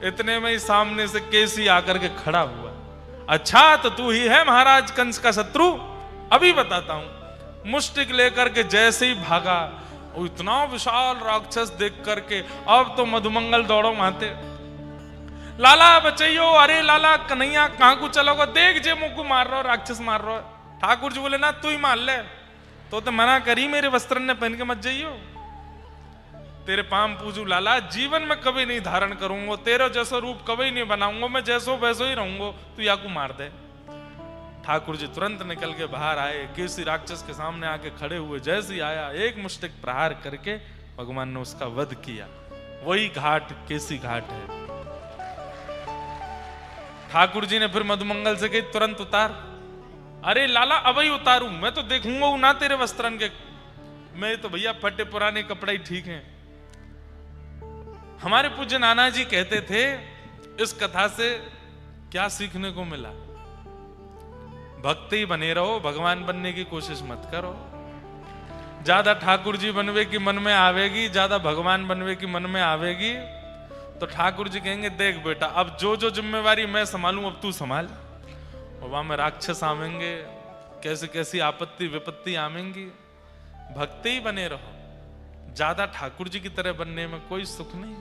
इतने में ही सामने से केसी आकर के खड़ा हुआ। अच्छा तो तू ही है महाराज कंस का शत्रु, अभी बताता हूं। मुष्टिक लेकर के जैसे ही भागा, इतना विशाल राक्षस देख करके अब तो मधुमंगल दौड़ो माते, लाला बचाइयो, अरे लाला कन्हैया कहां को चलोगे, देख जे मुंह को मार रहा हो, राक्षस मार रहा हो। ठाकुर जी बोले ना तू ही मार ले, तो मना करी मेरे वस्त्र ने पहन के मत जाइयो, तेरे पाम पूजू लाला, जीवन में कभी नहीं धारण करूंगा, तेरा जैसा रूप कभी नहीं बनाऊंगा, मैं जैसो वैसो ही रहूंगा, तू या को मार दे। ठाकुर जी तुरंत निकल के बाहर आए, केसी राक्षस के सामने आके खड़े हुए, जैसे ही आया एक मुष्टिक प्रहार करके भगवान ने उसका वध किया। वही घाट केसी घाट है। ठाकुर जी ने फिर मधुमंगल से कही तुरंत उतार। अरे लाला अब ही उतारूं, मैं तो देखूंगा ना तेरे वस्त्रन के, मैं तो भैया फटे पुराने कपड़े ही ठीक हैं। हमारे पूज्य नाना जी कहते थे इस कथा से क्या सीखने को मिला, भक्ति बने रहो, भगवान बनने की कोशिश मत करो। ज्यादा ठाकुर जी बनवे की मन में आवेगी, ज्यादा भगवान बनवे की मन में आवेगी तो ठाकुर जी कहेंगे देख बेटा अब जो जो जिम्मेवारी मैं संभालूं अब तू संभाल। और वहां में राक्षस आवेंगे, कैसी कैसी आपत्ति विपत्ति आवेंगी। भक्ति ही बने रहो, ज्यादा ठाकुर जी की तरह बनने में कोई सुख नहीं।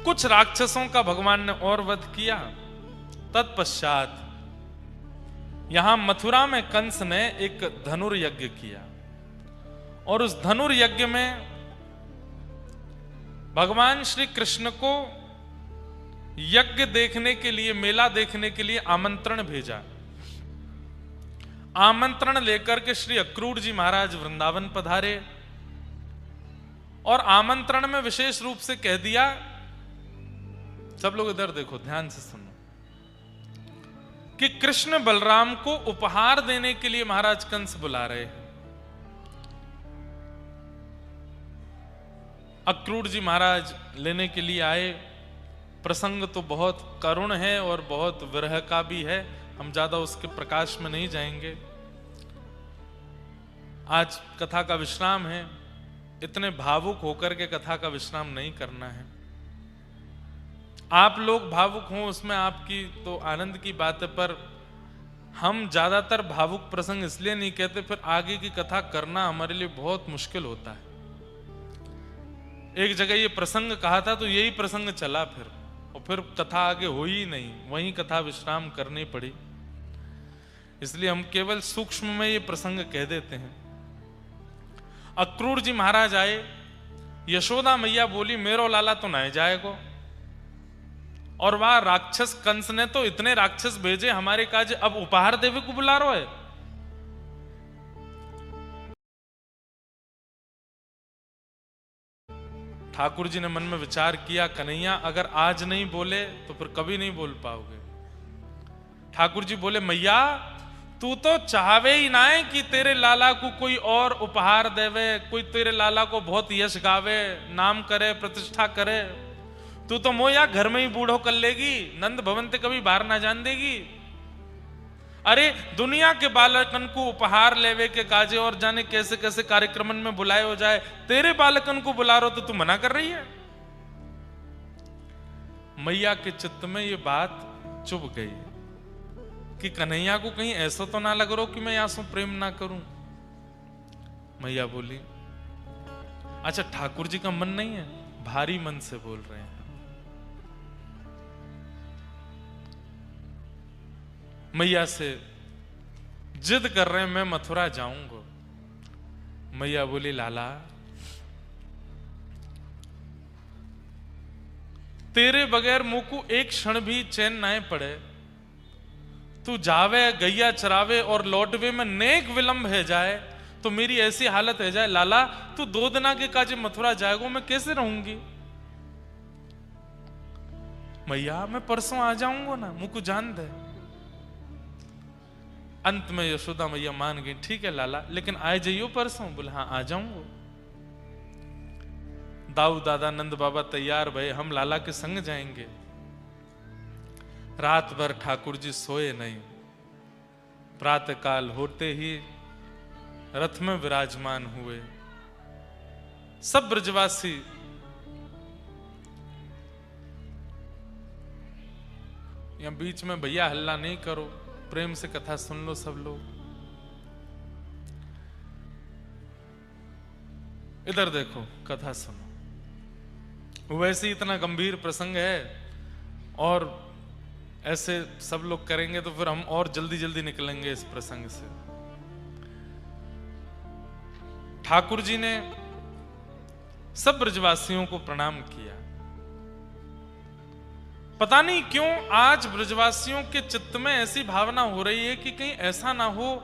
कुछ राक्षसों का भगवान ने और वध किया। तत्पश्चात यहां मथुरा में कंस ने एक धनुर्यज्ञ किया और उस धनुर्यज्ञ में भगवान श्री कृष्ण को यज्ञ देखने के लिए, मेला देखने के लिए आमंत्रण भेजा। आमंत्रण लेकर के श्री अक्रूर जी महाराज वृंदावन पधारे और आमंत्रण में विशेष रूप से कह दिया, सब लोग इधर देखो ध्यान से सुनो, कि कृष्ण बलराम को उपहार देने के लिए महाराज कंस बुला रहे हैं। अक्रूर जी महाराज लेने के लिए आए। प्रसंग तो बहुत करुण है और बहुत विरह का भी है, हम ज्यादा उसके प्रकाश में नहीं जाएंगे। आज कथा का विश्राम है, इतने भावुक होकर के कथा का विश्राम नहीं करना है। आप लोग भावुक हों उसमें आपकी तो आनंद की बात है, पर हम ज्यादातर भावुक प्रसंग इसलिए नहीं कहते, फिर आगे की कथा करना हमारे लिए बहुत मुश्किल होता है। एक जगह ये प्रसंग कहा था तो यही प्रसंग चला फिर कथा आगे हो ही नहीं, वहीं कथा विश्राम करनी पड़ी। इसलिए हम केवल सूक्ष्म में ये प्रसंग कह देते हैं। अक्रूर जी महाराज आए, यशोदा मैया बोली मेरो लाला तो नहीं जाएगो, और वह राक्षस कंस ने तो इतने राक्षस भेजे हमारे काज अब उपहार देवे को बुला रहा है। ठाकुर जी ने मन में विचार किया, कन्हैया अगर आज नहीं बोले तो फिर कभी नहीं बोल पाओगे। ठाकुर जी बोले, मैया तू तो चाहवे ही ना है कि तेरे लाला को कोई और उपहार देवे, कोई तेरे लाला को बहुत यश गावे, नाम करे, प्रतिष्ठा करे। तू तो मोया घर में ही बूढ़ो कर लेगी, नंद भवन ते कभी बाहर ना जान देगी। अरे दुनिया के बालकन को उपहार लेवे के काजे और जाने कैसे कैसे कार्यक्रम में बुलाए हो जाए, तेरे बालकन को बुला रहे हो तो तू मना कर रही है। मैया के चित्त में ये बात चुभ गई कि कन्हैया को कहीं ऐसा तो ना लग रहा कि मैं यहां से प्रेम ना करूं। मैया बोली, अच्छा ठाकुर जी का मन नहीं है, भारी मन से बोल रहे हैं। मैया से जिद कर रहे हैं मैं मथुरा जाऊंगा। मैया बोली, लाला तेरे बगैर मुंह को एक क्षण भी चैन ना पड़े। तू जावे गैया चरावे और लौटवे में नेक विलंब है जाए तो मेरी ऐसी हालत है जाए। लाला तू 2 दिना के काजे मथुरा जाएगो, मैं कैसे रहूंगी। मैया मैं परसों आ जाऊंगा ना, मुझको जान दे। अंत में यशोदा मैया मान गई, ठीक है लाला लेकिन आए जाइयो परसों। बोले हाँ आ जाऊंगा। दाऊ दादा नंद बाबा तैयार भये, हम लाला के संग जाएंगे। रात भर ठाकुर जी सोए नहीं। प्रातः काल होते ही रथ में विराजमान हुए। सब ब्रजवासी यहां बीच में भैया हल्ला नहीं करो, प्रेम से कथा सुन लो सब लोग। इधर देखो कथा सुनो। वैसे इतना गंभीर प्रसंग है और ऐसे सब लोग करेंगे तो फिर हम और जल्दी जल्दी निकलेंगे इस प्रसंग से। ठाकुर जी ने सब ब्रजवासियों को प्रणाम किया। पता नहीं क्यों आज ब्रजवासियों के चित्त में ऐसी भावना हो रही है कि कहीं ऐसा ना हो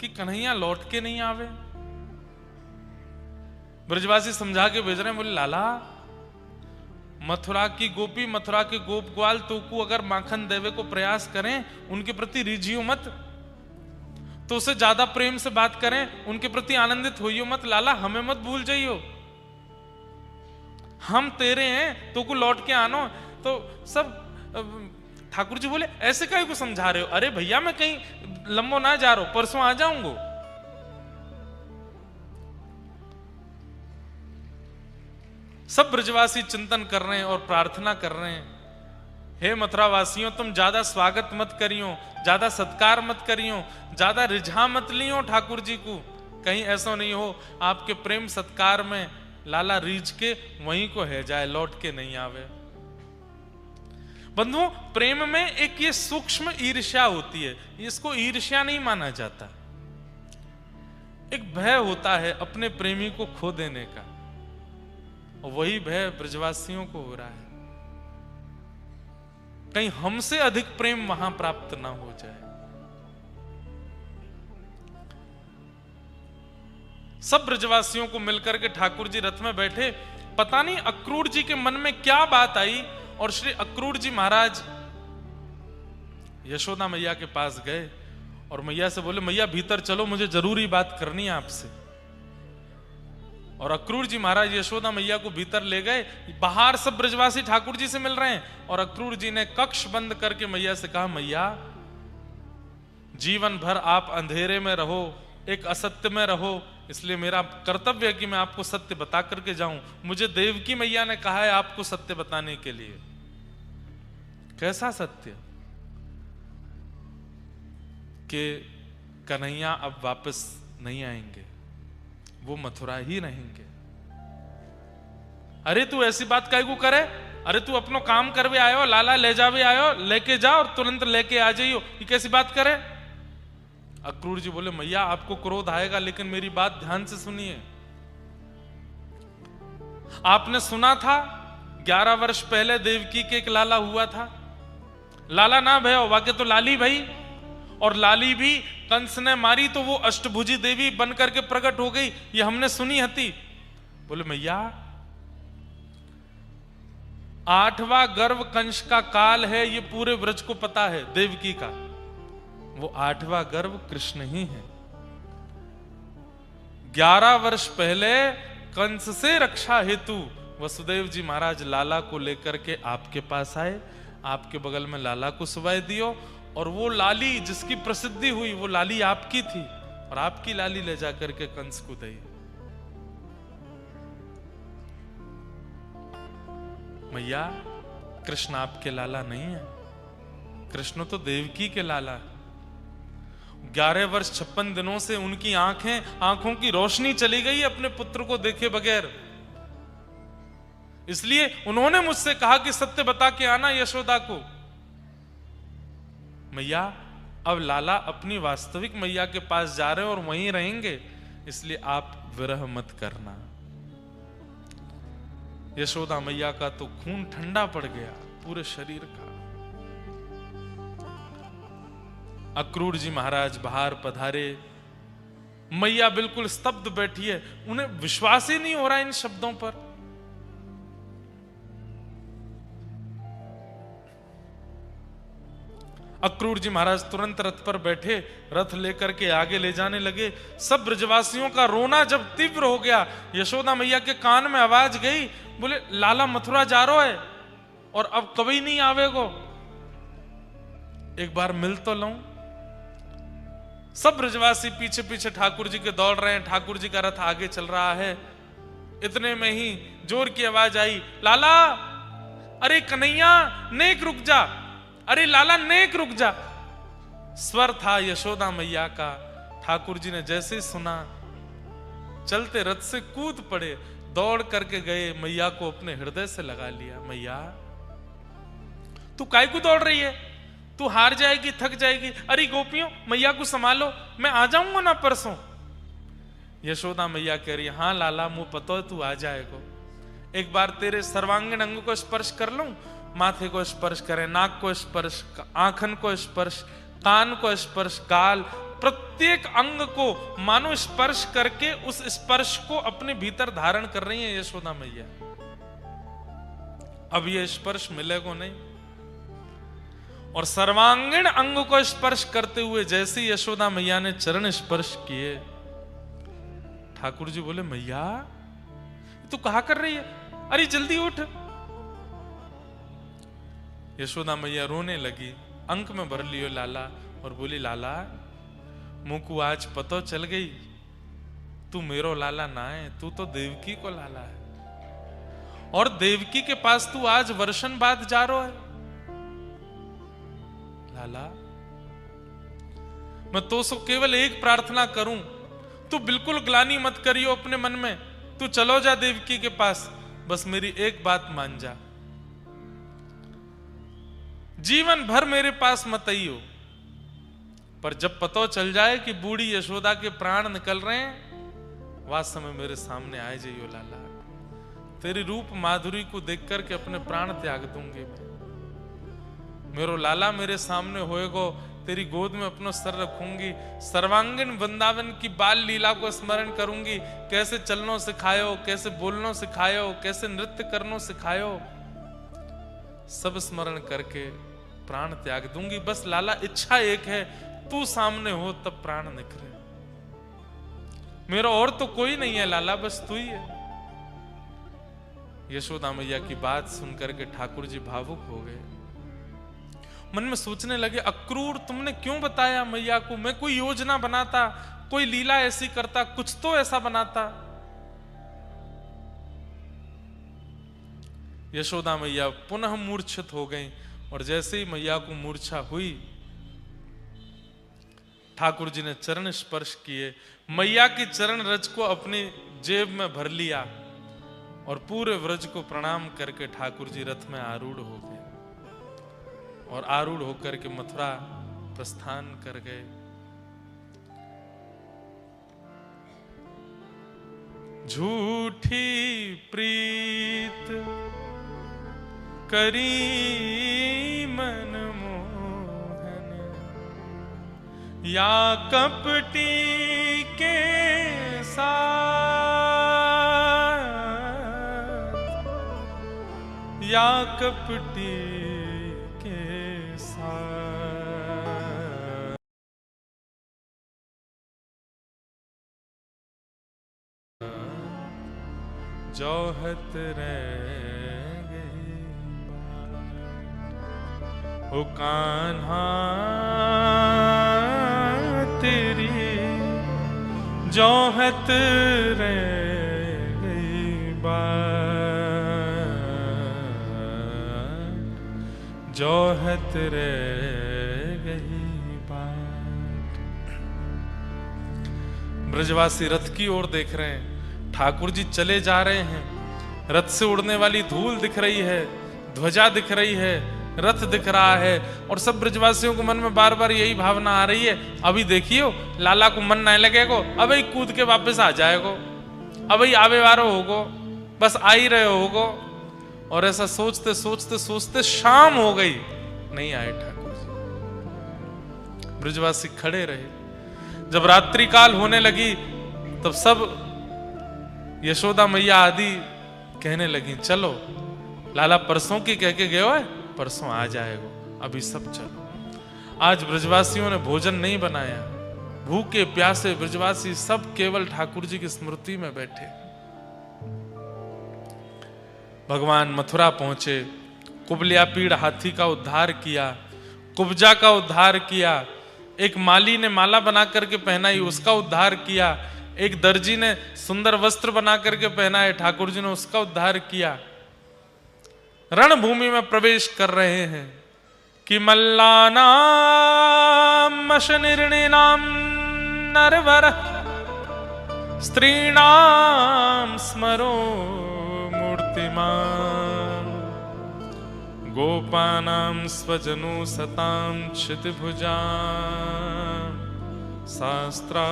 कि कन्हैया लौट के नहीं आवे। ब्रजवासी समझा के भेज रहे हैं, बोले लाला मथुरा की गोपी मथुरा के गोप ग्वाल तो को अगर माखन देवे को प्रयास करें, उनके प्रति रिझियो मत, तो उससे ज्यादा प्रेम से बात करें, उनके प्रति आनंदित होइयो मत। लाला हमें मत भूल जाइयो, हम तेरे हैं, तो को लौट के आनो। तो सब ठाकुर जी बोले ऐसे काहे को समझा रहे हो। अरे भैया मैं कहीं लंबो ना जा रहा हूं, परसों आ जाऊंगा। सब ब्रजवासी चिंतन कर रहे हैं और प्रार्थना कर रहे हैं, हे मथुरा वासियों तुम ज्यादा स्वागत मत करियो, ज्यादा सत्कार मत करियो, ज्यादा रिझा मत लियो ठाकुर जी को। कहीं ऐसा नहीं हो आपके प्रेम सत्कार में लाला रीझ के वहीं को है जाए, लौट के नहीं आवे। बंधुओं प्रेम में एक ये सूक्ष्म ईर्ष्या होती है, इसको ईर्ष्या नहीं माना जाता। एक भय होता है अपने प्रेमी को खो देने का, और वही भय ब्रजवासियों को हो रहा है, कहीं हमसे अधिक प्रेम वहां प्राप्त ना हो जाए। सब ब्रजवासियों को मिलकर के ठाकुर जी रथ में बैठे। पता नहीं अक्रूर जी के मन में क्या बात आई और श्री अक्रूर जी महाराज यशोदा मैया के पास गए और मैया से बोले, मैया भीतर चलो, मुझे जरूरी बात करनी है आपसे। और अक्रूर जी महाराज यशोदा मैया को भीतर ले गए। बाहर सब ब्रजवासी ठाकुर जी से मिल रहे हैं और अक्रूर जी ने कक्ष बंद करके मैया से कहा, मैया जीवन भर आप अंधेरे में रहो, एक असत्य में रहो, इसलिए मेरा कर्तव्य है कि मैं आपको सत्य बता करके जाऊं। मुझे देवकी मैया ने कहा है आपको सत्य बताने के लिए। कैसा सत्य कि कन्हैया अब वापस नहीं आएंगे, वो मथुरा ही रहेंगे। अरे तू ऐसी बात काहे को करे? अरे तू अपनो काम करवे आयो, लाला ले जावे आयो, लेके जा और तुरंत लेके आ जाइयो, ये कैसी बात करे? अक्रूर जी बोले मैया आपको क्रोध आएगा, लेकिन मेरी बात ध्यान से सुनिए। आपने सुना था 11 वर्ष पहले देवकी के एक लाला हुआ था। लाला ना भयो वाके तो लाली भई, और लाली भी कंस ने मारी तो वो अष्टभुजी देवी बन करके प्रकट हो गई, ये हमने सुनी हती। बोले मैया 8वां गर्भ कंस का काल है, ये पूरे व्रज को पता है देवकी का। वो 8वां गर्भ कृष्ण ही है। 11 वर्ष पहले कंस से रक्षा हेतु वसुदेव जी महाराज लाला को लेकर के आपके पास आए, आपके बगल में लाला को सुवाई दियो, और वो लाली जिसकी प्रसिद्धि हुई वो लाली आपकी थी, और आपकी लाली ले जाकर के कंस को दी। मैया कृष्ण आपके लाला नहीं है, कृष्ण तो देवकी के लाला है। 11 वर्ष 56 दिनों से उनकी आंखों की रोशनी चली गई अपने पुत्र को देखे बगैर। इसलिए उन्होंने मुझसे कहा कि सत्य बता के आना यशोदा को। मैया अब लाला अपनी वास्तविक मैया के पास जा रहे हैं और वहीं रहेंगे, इसलिए आप विरह मत करना। यशोदा मैया का तो खून ठंडा पड़ गया पूरे शरीर का। अक्रूर जी महाराज बाहर पधारे, मैया बिल्कुल स्तब्ध बैठी है, उन्हें विश्वास ही नहीं हो रहा इन शब्दों पर। अक्रूर जी महाराज तुरंत रथ पर बैठे, रथ लेकर के आगे ले जाने लगे। सब ब्रजवासियों का रोना जब तीव्र हो गया, यशोदा मैया के कान में आवाज गई, बोले लाला मथुरा जा रहा है और अब कभी नहीं आवेगो, एक बार मिल तो लऊं। सब ब्रजवासी पीछे पीछे ठाकुर जी के दौड़ रहे हैं, ठाकुर जी का रथ आगे चल रहा है। इतने में ही जोर की आवाज आई, लाला, अरे कन्हैया नेक रुक जा, अरे लाला नेक रुक जा। स्वर था यशोदा मैया का। ठाकुर जी ने जैसे ही सुना, चलते रथ से कूद पड़े, दौड़ करके गए, मैया को अपने हृदय से लगा लिया। मैया तू काहे को दौड़ रही है? तू हार जाएगी, थक जाएगी। अरे गोपियों मैया को संभालो, मैं आ जाऊंगा ना परसों। यशोदा मैया कह रही, हाँ लाला मुंह पतो है तू आ जाएगा, एक बार तेरे सर्वांगीण अंग को स्पर्श कर लूं, माथे को स्पर्श करें, नाक को स्पर्श, आंखन को स्पर्श, कान को स्पर्श, गाल, प्रत्येक अंग को मानो स्पर्श करके उस स्पर्श को अपने भीतर धारण कर रही है यशोदा मैया। अब ये स्पर्श मिलेगा नहीं। और सर्वांगीण अंग को स्पर्श करते हुए जैसे यशोदा मैया ने चरण स्पर्श किए, ठाकुर जी बोले मैया तू कहा कर रही है, अरे जल्दी उठ। यशोदा मैया रोने लगी, अंक में भर लियो लाला, और बोली लाला मुंह को आज पतो चल गई, तू मेरो लाला ना है, तू तो देवकी को लाला है, और देवकी के पास तू आज वर्षन बाद जा रहा है। लाला मैं तो सो केवल एक प्रार्थना करूं, तू बिल्कुल ग्लानि मत करियो अपने मन में, तू चलो जा देवकी के पास, बस मेरी एक बात मान जा, जीवन भर मेरे पास मत आइयो, पर जब पता चल जाए कि बूढ़ी यशोदा के प्राण निकल रहे हैं, वास्तव में मेरे सामने आए जाइयो लाला, तेरी रूप माधुरी को देख करके अपने प्राण त्याग दूंगे। मेरो लाला मेरे सामने होएगो, तेरी गोद में अपना सर रखूंगी, सर्वांगीण वृंदावन की बाल लीला को स्मरण करूंगी, कैसे चलनो सिखायो, कैसे बोलनो सिखायो, कैसे नृत्य करनो सिखायो, सब स्मरण करके प्राण त्याग दूंगी। बस लाला इच्छा एक है, तू सामने हो तब प्राण निकले, मेरा और तो कोई नहीं है लाला, बस तू ही है। यशोदा मैया की बात सुनकर के ठाकुर जी भावुक हो गए, मन में सोचने लगे अक्रूर तुमने क्यों बताया मैया को, मैं कोई योजना बनाता, कोई लीला ऐसी करता, कुछ तो ऐसा बनाता। यशोदा मैया पुनः मूर्छित हो गई और जैसे ही मैया को मूर्छा हुई, ठाकुर जी ने चरण स्पर्श किए, मैया की चरण रज को अपनी जेब में भर लिया और पूरे व्रज को प्रणाम करके ठाकुर जी रथ में आरूढ़ हो गए और आरूढ़ होकर के मथुरा प्रस्थान कर गए। झूठी प्रीत करी मन मोहन, या कपटी के साथ, या कपटी के साथ। जोहत रह गई बात, ओ कान्हा तेरी जोहत रह गई बात, जोहत रह गई बात। ब्रजवासी रथ की ओर देख रहे हैं, ठाकुर जी चले जा रहे हैं, रथ से उड़ने वाली धूल दिख रही है, ध्वजा दिख रही है, रथ दिख रहा है, और सब ब्रजवासियों को मन में बार बार यही भावना आ रही है, अभी देखियो लाला को मन नहीं लगेगो, अभी कूद के वापस आ जाएगो, अभी आवे वारो होगो, बस आ ही रहे होगो। और ऐसा सोचते सोचते सोचते शाम हो गई, नहीं आए ठाकुर जी। ब्रजवासी खड़े रहे। जब रात्रि काल होने लगी तब सब यशोदा मैया आदि कहने लगी, चलो लाला परसों की कह के गए है, परसों आ जाएगा, अभी सब चलो। आज ब्रजवासियों ने भोजन नहीं बनाया, भूखे प्यासे ब्रजवासी सब केवल ठाकुर जी की स्मृति में बैठे। भगवान मथुरा पहुंचे, कुबलिया पीड़ हाथी का उद्धार किया, कुब्जा का उद्धार किया, एक माली ने माला बना करके पहनाई, उसका उद्धार किया, एक दर्जी ने सुंदर वस्त्र बना करके पहनाए, ठाकुर जी ने उसका उद्धार किया। रणभूमि में प्रवेश कर रहे हैं कि मल्लानाम अशनिर्णिनाम नरवर स्त्रीणाम स्मरो मूर्तिमान, गोपानां स्वजनो सतां क्षितिभुजां, शास्त्रा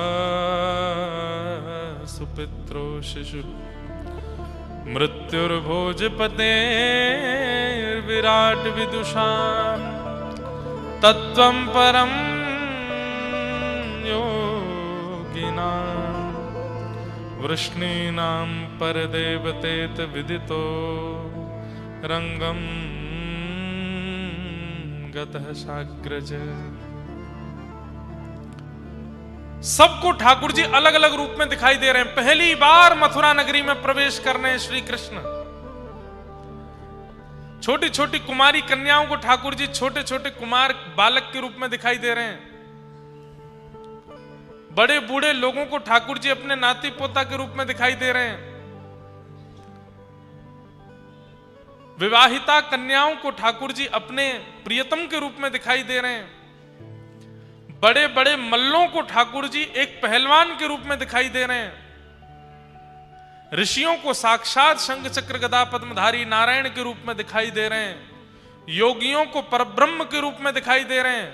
सुपित्रो शिशु मृत्युर्भोजपतेर्विराट विदुषां, तत्त्वं परं योगिनां, वृष्णीनां परदेवतेत विदितो रंगम गतः साग्रज। सबको ठाकुर जी अलग अलग रूप में दिखाई दे रहे हैं। पहली बार मथुरा नगरी में प्रवेश करने हैं श्री कृष्ण। छोटी छोटी कुमारी कन्याओं को ठाकुर जी छोटे छोटे कुमार बालक के रूप में दिखाई दे रहे हैं। बड़े बूढ़े लोगों को ठाकुर जी अपने नाती पोता के रूप में दिखाई दे रहे हैं। विवाहिता कन्याओं को ठाकुर जी अपने प्रियतम के रूप में दिखाई दे रहे हैं। बड़े बड़े मल्लों को ठाकुर जी एक पहलवान के रूप में दिखाई दे रहे हैं। ऋषियों को साक्षात शंख चक्र गदा पद्मधारी नारायण के रूप में दिखाई दे रहे हैं। योगियों को परब्रह्म के रूप में दिखाई दे रहे हैं।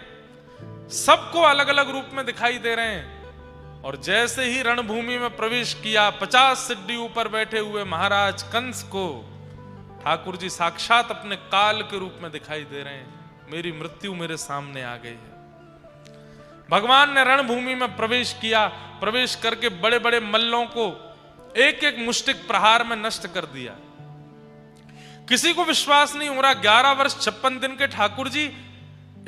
सबको अलग अलग रूप में दिखाई दे रहे हैं। और जैसे ही रणभूमि में प्रवेश किया, 50 सिड्डी ऊपर बैठे हुए महाराज कंस को ठाकुर जी साक्षात अपने काल के रूप में दिखाई दे रहे हैं। मेरी मृत्यु मेरे सामने आ गई है। भगवान ने रणभूमि में प्रवेश किया, प्रवेश करके बड़े बड़े मल्लों को एक एक मुष्टिक प्रहार में नष्ट कर दिया। किसी को विश्वास नहीं हो रहा, 11 वर्ष 56 दिन के ठाकुर जी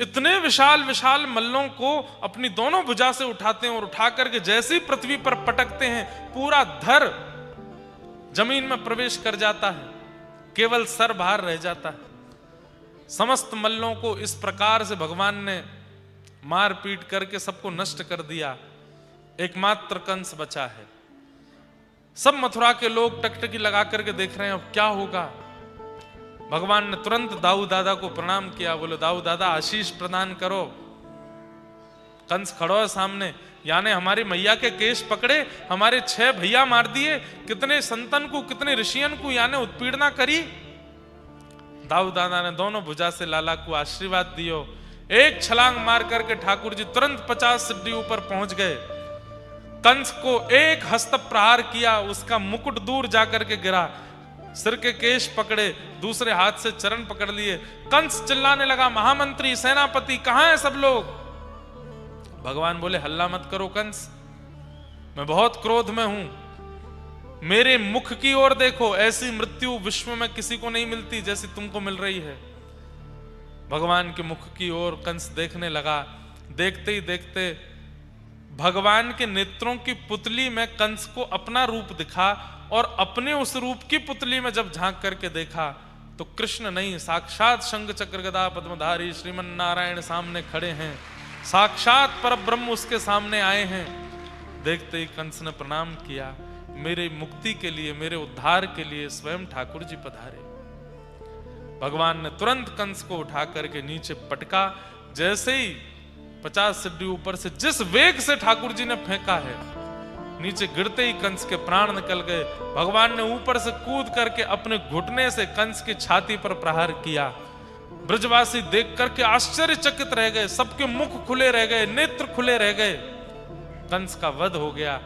इतने विशाल विशाल मल्लों को अपनी दोनों भुजा से उठाते हैं और उठा करके जैसे ही पृथ्वी पर पटकते हैं, पूरा धर जमीन में प्रवेश कर जाता है, केवल सर बाहर रह जाता है। समस्त मल्लों को इस प्रकार से भगवान ने मार पीट करके सबको नष्ट कर दिया। एकमात्र कंस बचा है। सब मथुरा के लोग टकटकी लगा करके देख रहे हैं अब क्या होगा। भगवान ने तुरंत दाऊ दादा को प्रणाम किया, बोले दाऊ दादा आशीष प्रदान करो। कंस खड़ो है सामने, यानी हमारी मैया के केश पकड़े, हमारे 6 भैया मार दिए, कितने संतन को, कितने ऋषियन को यानी उत्पीड़ना करी। दाऊ दादा ने दोनों भुजा से लाला को आशीर्वाद दियो। एक छलांग मार करके ठाकुर जी तुरंत 50 सीढ़ी ऊपर पहुंच गए। कंस को एक हस्त प्रहार किया, उसका मुकुट दूर जाकर के गिरा, सिर के केश पकड़े, दूसरे हाथ से चरण पकड़ लिए। कंस चिल्लाने लगा, महामंत्री, सेनापति, कहां है सब लोग? भगवान बोले, हल्ला मत करो कंस, मैं बहुत क्रोध में हूं। मेरे मुख की ओर देखो, ऐसी मृत्यु विश्व में किसी को नहीं मिलती जैसी तुमको मिल रही है। भगवान के मुख की ओर कंस देखने लगा। देखते ही देखते भगवान के नेत्रों की पुतली में कंस को अपना रूप दिखा, और अपने उस रूप की पुतली में जब झांक करके देखा तो कृष्ण नहीं, साक्षात शंख चक्र गदा पद्मधारी श्रीमन नारायण सामने खड़े हैं, साक्षात परब्रह्म उसके सामने आए हैं। देखते ही कंस ने प्रणाम किया, मेरे मुक्ति के लिए, मेरे उद्धार के लिए स्वयं ठाकुर जी पधारे। भगवान ने तुरंत कंस को उठा करके नीचे पटका। जैसे ही 50 सीढ़ी ऊपर से जिस वेग से ठाकुर जी ने फेंका है, नीचे गिरते ही कंस के प्राण निकल गए। भगवान ने ऊपर से कूद करके अपने घुटने से कंस की छाती पर प्रहार किया। ब्रजवासी देख करके आश्चर्यचकित रह गए, सबके मुख खुले रह गए, नेत्र खुले रह गए। कंस का वध हो गया।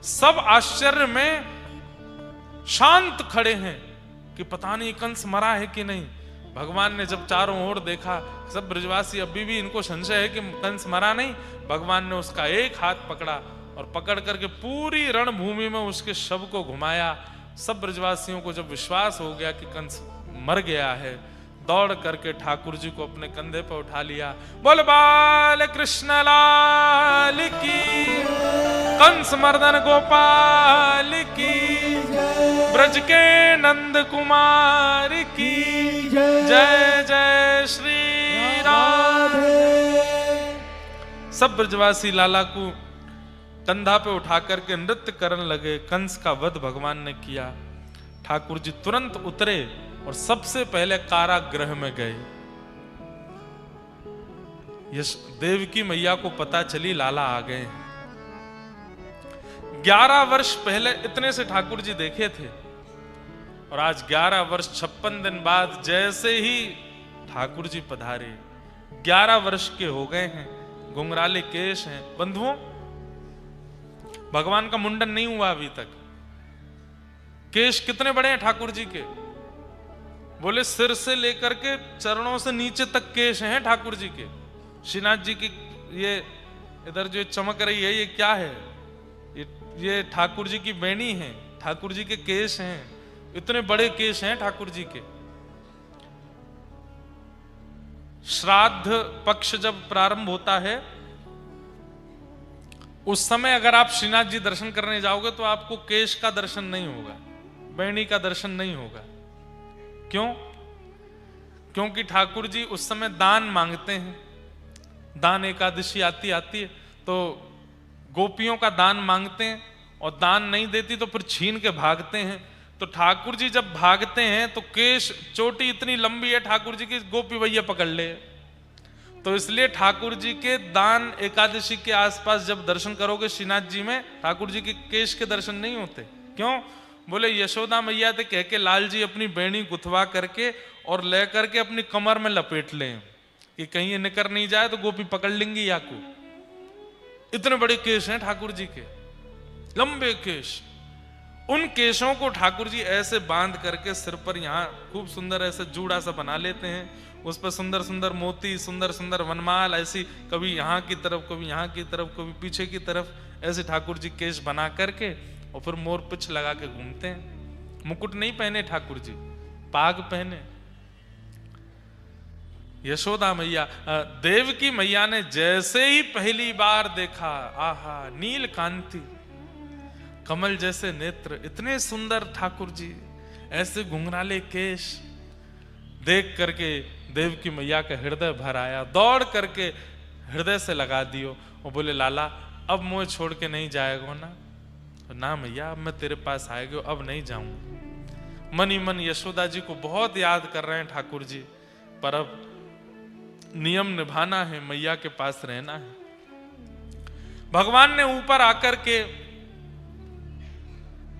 सब आश्चर्य में शांत खड़े हैं कि पता नहीं कंस मरा है कि नहीं। भगवान ने जब चारों ओर देखा, सब ब्रजवासी अभी भी इनको संशय है कि कंस मरा नहीं। भगवान ने उसका एक हाथ पकड़ा और पकड़ करके पूरी रणभूमि में उसके शव को घुमाया। सब ब्रजवासियों को जब विश्वास हो गया कि कंस मर गया है, दौड़ करके ठाकुर जी को अपने कंधे पर उठा लिया। बोल बाल कृष्ण लाल की, कंस मर्दन गोपाल की, ब्रज के नंद कुमार की जय जय श्री राधे। सब ब्रजवासी लाला को कंधा पे उठा करके नृत्य करने लगे। कंस का वध भगवान ने किया। ठाकुर जी तुरंत उतरे और सबसे पहले कारागृह में गए। यश देवकी मैया को पता चली लाला आ गए। 11 वर्ष पहले इतने से ठाकुर जी देखे थे, और आज 11 वर्ष 56 दिन बाद जैसे ही ठाकुर जी पधारे, 11 वर्ष के हो गए हैं, घुंघराले केश हैं। बंधुओं, भगवान का मुंडन नहीं हुआ अभी तक। केश कितने बड़े हैं ठाकुर जी के? बोले सिर से लेकर के चरणों से नीचे तक केश हैं ठाकुर जी के। श्रीनाथ जी की ये इधर जो चमक रही है, ये क्या है? ये ठाकुर जी की बेणी है, ठाकुर जी के केश हैं। इतने बड़े केश हैं ठाकुर जी के। श्राद्ध पक्ष जब प्रारंभ होता है, उस समय अगर आप श्रीनाथ जी दर्शन करने जाओगे तो आपको केश का दर्शन नहीं होगा, बेणी का दर्शन नहीं होगा। क्यों? क्योंकि ठाकुर जी उस समय दान मांगते हैं। दान एकादशी आती है तो गोपियों का दान मांगते हैं, और दान नहीं देती तो फिर छीन के भागते हैं। तो ठाकुर जी जब भागते हैं तो केश चोटी इतनी लंबी है ठाकुर जी की, गोपी भैया पकड़ ले। तो इसलिए ठाकुर जी के दान एकादशी के आसपास जब दर्शन करोगे श्रीनाथ जी में, ठाकुर जी के केश के दर्शन नहीं होते। क्यों? बोले यशोदा मैया थे कह के लाल जी अपनी बेणी गुथवा करके और ले करके अपनी कमर में लपेट लें कि कहीं ये निकर नहीं जाए तो गोपी पकड़ लेंगी याकू। इतने बड़े केश हैं ठाकुर जी के, लंबे केश। उन केशों को ठाकुर जी ऐसे बांध करके सिर पर यहाँ खूब सुंदर ऐसे जूड़ा सा बना लेते हैं। उस पर सुंदर सुंदर मोती, सुंदर सुंदर वनमाल, ऐसी कभी यहाँ की तरफ, कभी यहाँ की तरफ, कभी पीछे की तरफ, ऐसे ठाकुर जी केश बना करके और फिर मोर पिछ लगा के घूमते हैं। मुकुट नहीं पहने ठाकुर जी, पाग पहने। यशोदा मैया, देवकी मैया ने जैसे ही पहली बार देखा, आहा नील कांति, कमल जैसे नेत्र, इतने सुंदर ठाकुर जी, ऐसे घुंघराले केश देख करके देवकी मैया का हृदय भर आया। दौड़ करके हृदय से लगा दियो और बोले लाला अब मुझे छोड़ के नहीं जाएगा ना? ना मैया अब मैं तेरे पास आएगा, अब नहीं जाऊंगा। मन ही मन यशोदा जी को बहुत याद कर रहे हैं ठाकुर जी, पर अब नियम निभाना है, मैया के पास रहना है। भगवान ने ऊपर आकर के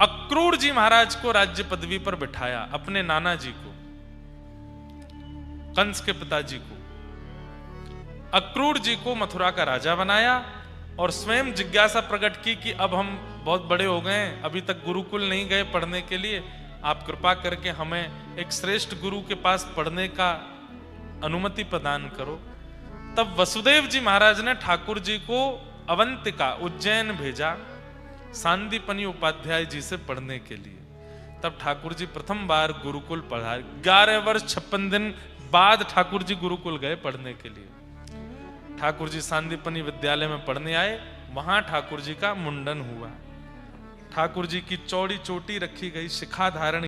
अक्रूर जी महाराज को राज्य पदवी पर बिठाया, अपने नाना जी को, कंस के पिताजी को। अक्रूर जी को मथुरा का राजा बनाया और स्वयं जिज्ञासा प्रकट की कि अब हम बहुत बड़े हो गए हैं, अभी तक गुरुकुल नहीं गए पढ़ने के लिए, आप कृपा करके हमें एक श्रेष्ठ गुरु के पास पढ़ने का अनुमति प्रदान करो। तब वसुदेव जी महाराज ने ठाकुर जी को अवंतिका उज्जैन भेजा सांदीपनी उपाध्याय जी से पढ़ने के लिए। तब ठाकुर जी प्रथम बार गुरुकुल पढ़ा। 11 वर्ष 56 दिन बाद ठाकुर जी गुरुकुल गए पढ़ने के लिए। ठाकुर जी सांदीपनी विद्यालय में पढ़ने आए, वहां ठाकुर जी का मुंडन हुआ। ठाकुर जी की चौड़ी चोटी रखी गई, शिखा धारण